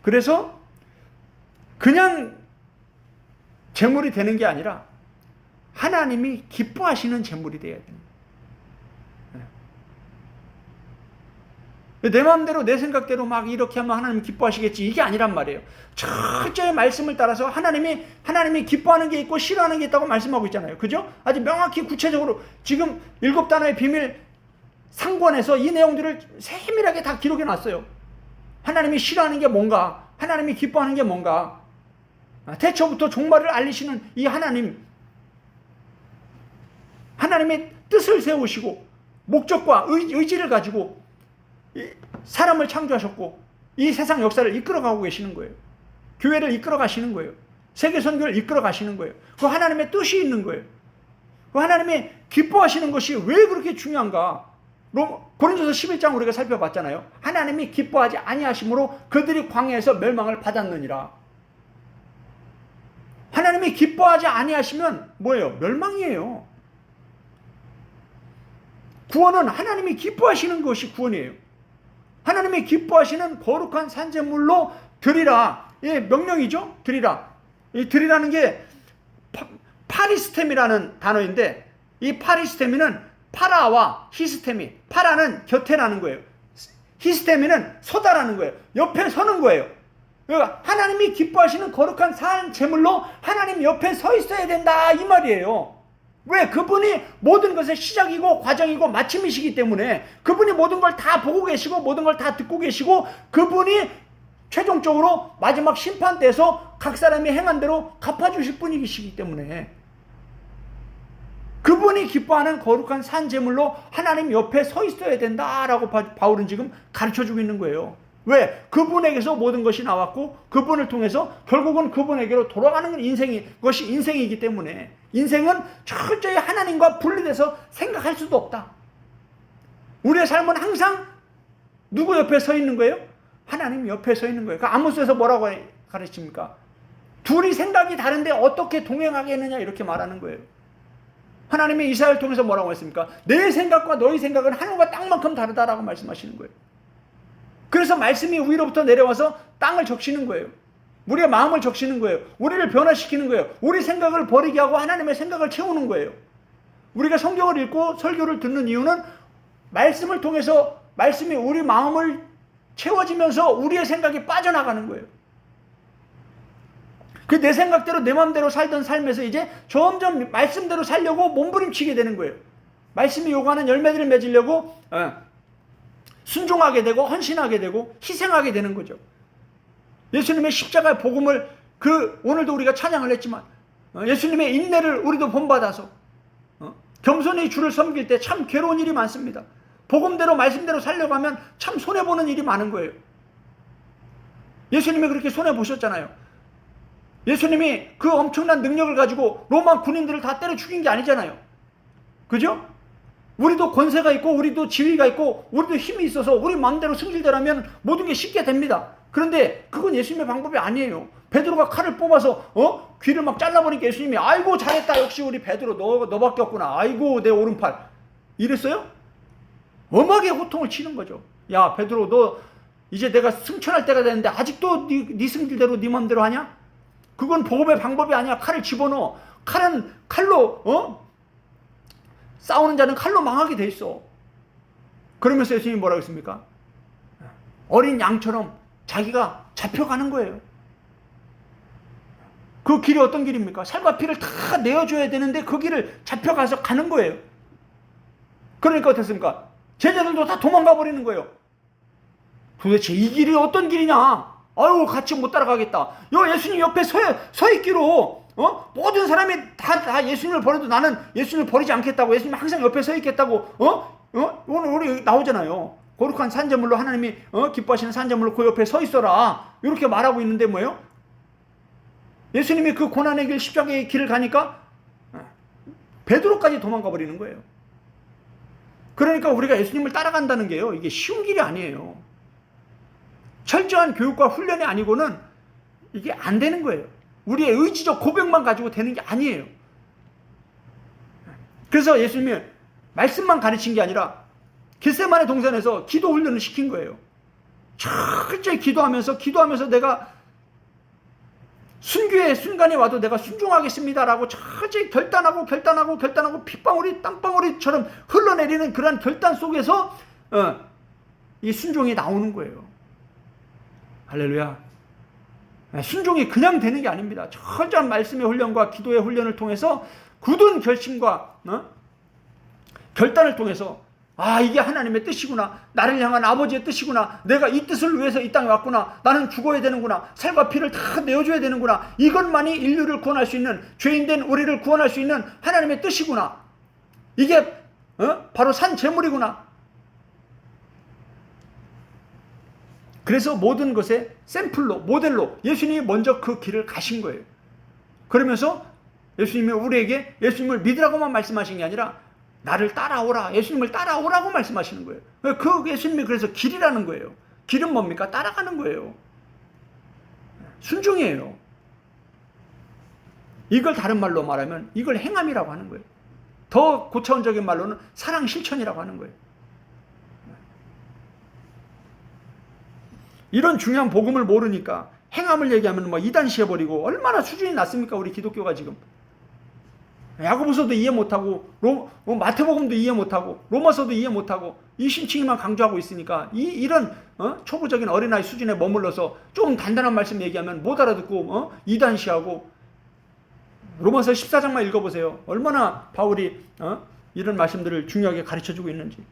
그래서 그냥 제물이 되는 게 아니라 하나님이 기뻐하시는 제물이 되어야 됩니다. 내 마음대로 내 생각대로 막 이렇게 하면 하나님 기뻐하시겠지, 이게 아니란 말이에요. 철저히 말씀을 따라서 하나님이 기뻐하는 게 있고 싫어하는 게 있다고 말씀하고 있잖아요. 그죠? 아주 명확히 구체적으로 지금 7단어의 비밀 상권에서 이 내용들을 세밀하게 다 기록해 놨어요. 하나님이 싫어하는 게 뭔가, 하나님이 기뻐하는 게 뭔가, 태초부터 종말을 알리시는 이 하나님의 뜻을 세우시고 목적과 의지를 가지고 사람을 창조하셨고 이 세상 역사를 이끌어가고 계시는 거예요. 교회를 이끌어 가시는 거예요. 세계 선교를 이끌어 가시는 거예요. 그 하나님의 뜻이 있는 거예요. 그 하나님이 기뻐하시는 것이 왜 그렇게 중요한가? 고린도서 11장 우리가 살펴봤잖아요. 하나님이 기뻐하지 아니하심으로 그들이 광야에서 멸망을 받았느니라. 하나님이 기뻐하지 아니하시면 뭐예요? 멸망이에요. 구원은 하나님이 기뻐하시는 것이 구원이에요. 하나님이 기뻐하시는 거룩한 산제물로 드리라. 예, 명령이죠. 드리라. 이 드리라는 게 파리스템이라는 단어인데, 이 파리스테미는 파라와 히스테미, 파라는 곁에라는 거예요. 히스테미는 서다라는 거예요. 옆에 서는 거예요. 그러니까 하나님이 기뻐하시는 거룩한 산 제물로 하나님 옆에 서 있어야 된다 이 말이에요. 왜? 그분이 모든 것의 시작이고 과정이고 마침이시기 때문에, 그분이 모든 걸 다 보고 계시고 모든 걸 다 듣고 계시고, 그분이 최종적으로 마지막 심판 때에서 각 사람이 행한 대로 갚아주실 분이시기 때문에, 그분이 기뻐하는 거룩한 산 제물로 하나님 옆에 서 있어야 된다라고 바울은 지금 가르쳐주고 있는 거예요. 왜? 그분에게서 모든 것이 나왔고 그분을 통해서 결국은 그분에게로 돌아가는 것이 인생이기 때문에, 인생은 철저히 하나님과 분리돼서 생각할 수도 없다. 우리의 삶은 항상 누구 옆에 서 있는 거예요? 하나님 옆에 서 있는 거예요. 그러니까 아모스에서 뭐라고 가르칩니까? 둘이 생각이 다른데 어떻게 동행하겠느냐 이렇게 말하는 거예요. 하나님이 이사야를 통해서 뭐라고 했습니까? 내 생각과 너희 생각은 하늘과 땅만큼 다르다라고 말씀하시는 거예요. 그래서 말씀이 위로부터 내려와서 땅을 적시는 거예요. 우리의 마음을 적시는 거예요. 우리를 변화시키는 거예요. 우리 생각을 버리게 하고 하나님의 생각을 채우는 거예요. 우리가 성경을 읽고 설교를 듣는 이유는 말씀을 통해서 말씀이 우리 마음을 채워지면서 우리의 생각이 빠져나가는 거예요. 그 내 생각대로 내 마음대로 살던 삶에서 이제 점점 말씀대로 살려고 몸부림치게 되는 거예요. 말씀이 요구하는 열매들을 맺으려고 순종하게 되고 헌신하게 되고 희생하게 되는 거죠. 예수님의 십자가의 복음을 오늘도 우리가 찬양을 했지만 예수님의 인내를 우리도 본받아서 겸손히 주를 섬길 때 참 괴로운 일이 많습니다. 복음대로 말씀대로 살려가면 참 손해보는 일이 많은 거예요. 예수님이 그렇게 손해보셨잖아요. 예수님이 그 엄청난 능력을 가지고 로마 군인들을 다 때려 죽인 게 아니잖아요. 그죠? 우리도 권세가 있고 우리도 지위가 있고 우리도 힘이 있어서 우리 마음대로 승질대로하면 모든 게 쉽게 됩니다. 그런데 그건 예수님의 방법이 아니에요. 베드로가 칼을 뽑아서 귀를 막 잘라버리니까 예수님이 아이고 잘했다, 역시 우리 베드로 너밖에 없구나, 아이고 내 오른팔, 이랬어요? 엄하게 호통을 치는 거죠. 야 베드로, 너 이제 내가 승천할 때가 됐는데 아직도 네 승질대로 네 마음대로 하냐? 그건 복음의 방법이 아니야. 칼을 집어넣어. 칼은 칼로 싸우는 자는 칼로 망하게 돼 있어. 그러면서 예수님이 뭐라고 했습니까? 어린 양처럼 자기가 잡혀가는 거예요. 그 길이 어떤 길입니까? 살과 피를 다 내어줘야 되는데 그 길을 잡혀가서 가는 거예요. 그러니까 어땠습니까? 제자들도 다 도망가 버리는 거예요. 도대체 이 길이 어떤 길이냐? 아유, 같이 못 따라가겠다. 예수님 옆에 서 있기로, 모든 사람이 다 예수님을 버려도 나는 예수님을 버리지 않겠다고, 예수님 항상 옆에 서 있겠다고, 오늘 우리 나오잖아요. 거룩한 산제물로 하나님이, 기뻐하시는 산제물로 그 옆에 서 있어라. 이렇게 말하고 있는데 뭐예요? 예수님이 그 고난의 길, 십자가의 길을 가니까, 베드로까지 도망가 버리는 거예요. 그러니까 우리가 예수님을 따라간다는 게요, 이게 쉬운 길이 아니에요. 철저한 교육과 훈련이 아니고는 이게 안 되는 거예요. 우리의 의지적 고백만 가지고 되는 게 아니에요. 그래서 예수님이 말씀만 가르친 게 아니라 겟세마네 동산에서 기도 훈련을 시킨 거예요. 철저히 기도하면서 내가 순교의 순간이 와도 내가 순종하겠습니다라고 철저히 결단하고 핏방울이 땀방울이처럼 흘러내리는 그러한 결단 속에서 이 순종이 나오는 거예요. 할렐루야. 순종이 그냥 되는 게 아닙니다. 철저한 말씀의 훈련과 기도의 훈련을 통해서 굳은 결심과 결단을 통해서 이게 하나님의 뜻이구나, 나를 향한 아버지의 뜻이구나, 내가 이 뜻을 위해서 이 땅에 왔구나, 나는 죽어야 되는구나, 살과 피를 다 내어줘야 되는구나, 이것만이 인류를 구원할 수 있는, 죄인된 우리를 구원할 수 있는 하나님의 뜻이구나, 이게 바로 산 제물이구나, 그래서 모든 것의 샘플로, 모델로 예수님이 먼저 그 길을 가신 거예요. 그러면서 예수님이 우리에게 예수님을 믿으라고만 말씀하신 게 아니라 나를 따라오라, 예수님을 따라오라고 말씀하시는 거예요. 그 예수님이 그래서 길이라는 거예요. 길은 뭡니까? 따라가는 거예요. 순종이에요. 이걸 다른 말로 말하면 이걸 행함이라고 하는 거예요. 더 고차원적인 말로는 사랑 실천이라고 하는 거예요. 이런 중요한 복음을 모르니까 행함을 얘기하면 뭐 이단시해버리고 얼마나 수준이 낮습니까? 우리 기독교가 지금. 야고보서도 이해 못하고 마태복음도 이해 못하고 로마서도 이해 못하고 이 심층이만 강조하고 있으니까 이런 초보적인 어린아이 수준에 머물러서 좀 단단한 말씀 얘기하면 못 알아듣고 이단시하고 로마서 14장만 읽어보세요. 얼마나 바울이 이런 말씀들을 중요하게 가르쳐주고 있는지.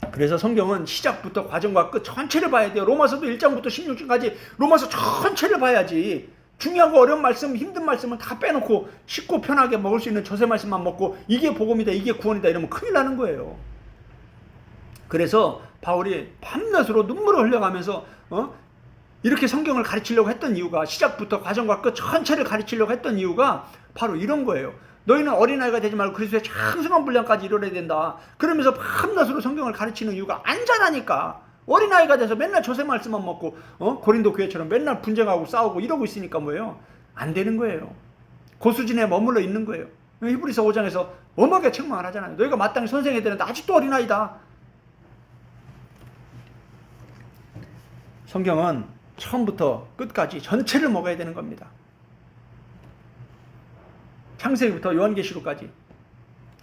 그래서 성경은 시작부터 과정과 끝 전체를 봐야 돼요. 로마서도 1장부터 16장까지 로마서 전체를 봐야지. 중요하고 어려운 말씀, 힘든 말씀은 다 빼놓고 쉽고 편하게 먹을 수 있는 저세 말씀만 먹고 이게 복음이다, 이게 구원이다 이러면 큰일 나는 거예요. 그래서 바울이 밤낮으로 눈물을 흘려가면서 이렇게 성경을 가르치려고 했던 이유가, 시작부터 과정과 끝 전체를 가르치려고 했던 이유가 바로 이런 거예요. 너희는 어린아이가 되지 말고 그리스도의 장성한 분량까지 이루어야 된다. 그러면서 밤낮으로 성경을 가르치는 이유가 안 자라니까. 어린아이가 돼서 맨날 조세 말씀만 먹고 고린도 교회처럼 맨날 분쟁하고 싸우고 이러고 있으니까 뭐예요? 안 되는 거예요. 그 수준에 머물러 있는 거예요. 히브리서 5장에서 엄하게 책망을 하잖아요. 너희가 마땅히 선생해야 되는데 아직도 어린아이다. 성경은 처음부터 끝까지 전체를 먹어야 되는 겁니다. 창세기부터 요한계시록까지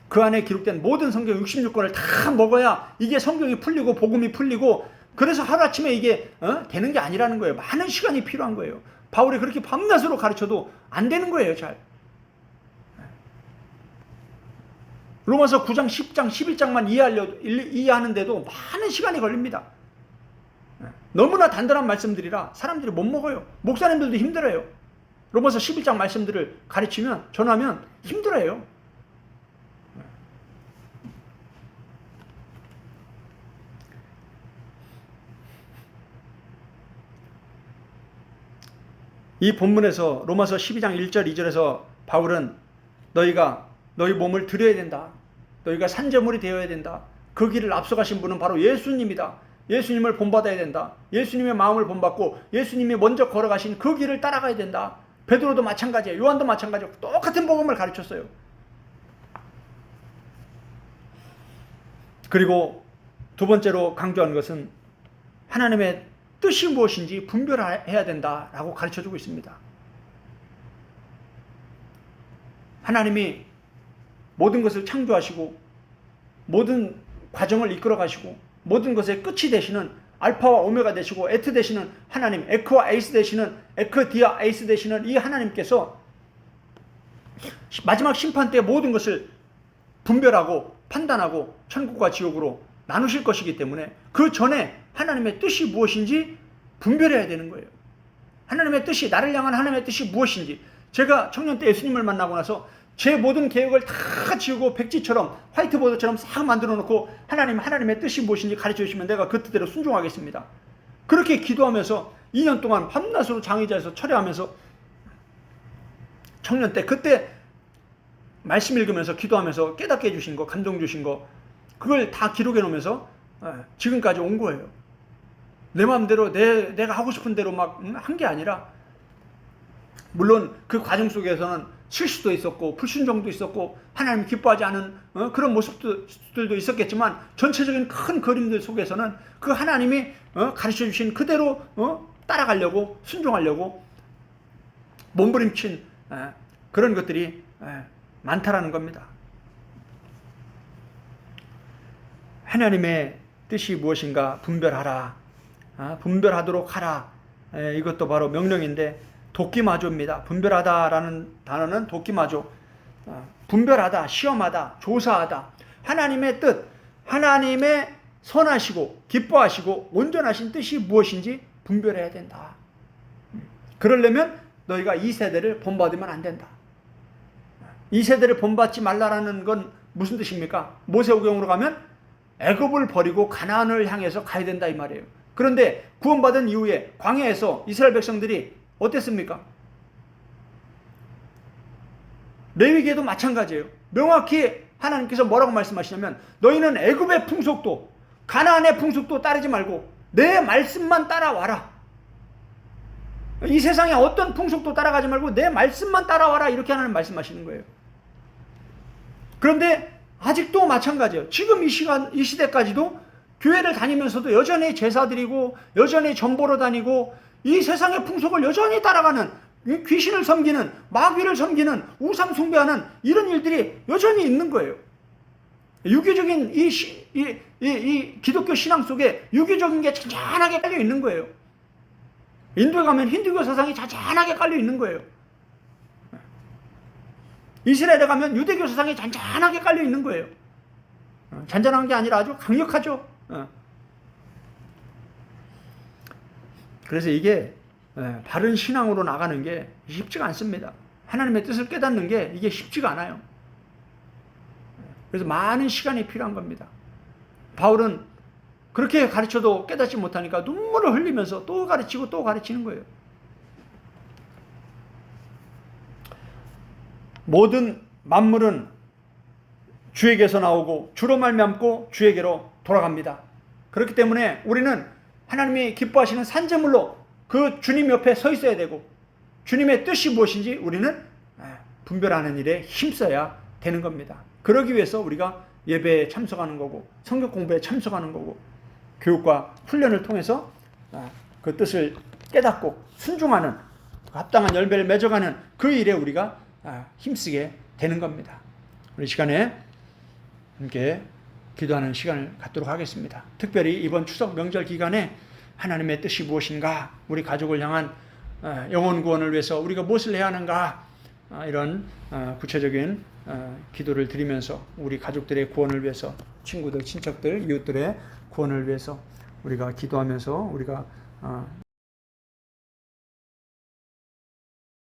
그 안에 기록된 모든 성경 66권을 다 먹어야 이게 성경이 풀리고 복음이 풀리고, 그래서 하루아침에 이게 되는 게 아니라는 거예요. 많은 시간이 필요한 거예요. 바울이 그렇게 밤낮으로 가르쳐도 안 되는 거예요. 잘. 로마서 9장, 10장, 11장만 이해하는데도 많은 시간이 걸립니다. 너무나 단단한 말씀들이라 사람들이 못 먹어요. 목사님들도 힘들어요. 로마서 11장 말씀들을 가르치면, 전하면 힘들어요. 이 본문에서 로마서 12장 1절 2절에서 바울은 너희 몸을 드려야 된다. 너희가 산제물이 되어야 된다. 그 길을 앞서가신 분은 바로 예수님이다. 예수님을 본받아야 된다. 예수님의 마음을 본받고 예수님이 먼저 걸어가신 그 길을 따라가야 된다. 베드로도 마찬가지예요. 요한도 마찬가지예요. 똑같은 복음을 가르쳤어요. 그리고 두 번째로 강조하는 것은 하나님의 뜻이 무엇인지 분별해야 된다라고 가르쳐주고 있습니다. 하나님이 모든 것을 창조하시고 모든 과정을 이끌어 가시고 모든 것의 끝이 되시는 알파와 오메가 되시고 에트 되시는 하나님, 에크와 에이스 되시는, 에크 디아 에이스 되시는 이 하나님께서 마지막 심판 때 모든 것을 분별하고 판단하고 천국과 지옥으로 나누실 것이기 때문에 그 전에 하나님의 뜻이 무엇인지 분별해야 되는 거예요. 하나님의 뜻이, 나를 향한 하나님의 뜻이 무엇인지. 제가 청년 때 예수님을 만나고 나서 제 모든 계획을 다 지우고 백지처럼 화이트보드처럼 싹 만들어 놓고 하나님의 뜻이 무엇인지 가르쳐 주시면 내가 그 뜻대로 순종하겠습니다. 그렇게 기도하면서 2년 동안 밤낮으로 장의자에서 철회하면서 청년 때 그때 말씀 읽으면서 기도하면서 깨닫게 해주신 거, 감동 주신 거, 그걸 다 기록해 놓으면서 지금까지 온 거예요. 내 마음대로 내가 하고 싶은 대로 막 한 게 아니라, 물론 그 과정 속에서는 실수도 있었고 불순종도 있었고 하나님 기뻐하지 않은 그런 모습들도 있었겠지만, 전체적인 큰 그림들 속에서는 그 하나님이 가르쳐 주신 그대로 따라가려고, 순종하려고 몸부림친 그런 것들이 많다라는 겁니다. 하나님의 뜻이 무엇인가 분별하라. 분별하도록 하라. 이것도 바로 명령인데 도끼마조입니다. 분별하다라는 단어는 도끼마조. 분별하다, 시험하다, 조사하다. 하나님의 뜻, 하나님의 선하시고 기뻐하시고 온전하신 뜻이 무엇인지 분별해야 된다. 그러려면 너희가 이 세대를 본받으면 안 된다. 이 세대를 본받지 말라라는 건 무슨 뜻입니까? 모세오경으로 가면 애굽을 버리고 가나안을 향해서 가야 된다 이 말이에요. 그런데 구원받은 이후에 광야에서 이스라엘 백성들이 어땠습니까? 레위기에도 마찬가지예요. 명확히 하나님께서 뭐라고 말씀하시냐면 너희는 애굽의 풍속도 가나안의 풍속도 따르지 말고 내 말씀만 따라와라. 이 세상에 어떤 풍속도 따라가지 말고 내 말씀만 따라와라. 이렇게 하나님 말씀하시는 거예요. 그런데 아직도 마찬가지예요. 지금 이 시대까지도 교회를 다니면서도 여전히 제사 드리고 여전히 전보러 다니고 이 세상의 풍속을 여전히 따라가는, 귀신을 섬기는, 마귀를 섬기는, 우상 숭배하는 이런 일들이 여전히 있는 거예요. 유교적인 이 기독교 신앙 속에 유교적인 게 잔잔하게 깔려 있는 거예요. 인도에 가면 힌두교 사상이 잔잔하게 깔려 있는 거예요. 이스라엘에 가면 유대교 사상이 잔잔하게 깔려 있는 거예요. 잔잔한 게 아니라 아주 강력하죠. 그래서 이게 바른 신앙으로 나가는 게 쉽지가 않습니다. 하나님의 뜻을 깨닫는 게 이게 쉽지가 않아요. 그래서 많은 시간이 필요한 겁니다. 바울은 그렇게 가르쳐도 깨닫지 못하니까 눈물을 흘리면서 또 가르치고 또 가르치는 거예요. 모든 만물은 주에게서 나오고 주로 말미암고 주에게로 돌아갑니다. 그렇기 때문에 우리는 하나님이 기뻐하시는 산재물로 그 주님 옆에 서 있어야 되고 주님의 뜻이 무엇인지 우리는 분별하는 일에 힘써야 되는 겁니다. 그러기 위해서 우리가 예배에 참석하는 거고 성경 공부에 참석하는 거고 교육과 훈련을 통해서 그 뜻을 깨닫고 순종하는 합당한 열매를 맺어가는 그 일에 우리가 힘쓰게 되는 겁니다. 우리 시간에 함께 기도하는 시간을 갖도록 하겠습니다. 특별히 이번 추석 명절 기간에 하나님의 뜻이 무엇인가, 우리 가족을 향한 영혼 구원을 위해서 우리가 무엇을 해야 하는가, 이런 구체적인 기도를 드리면서 우리 가족들의 구원을 위해서, 친구들, 친척들, 이웃들의 구원을 위해서 우리가 기도하면서 우리가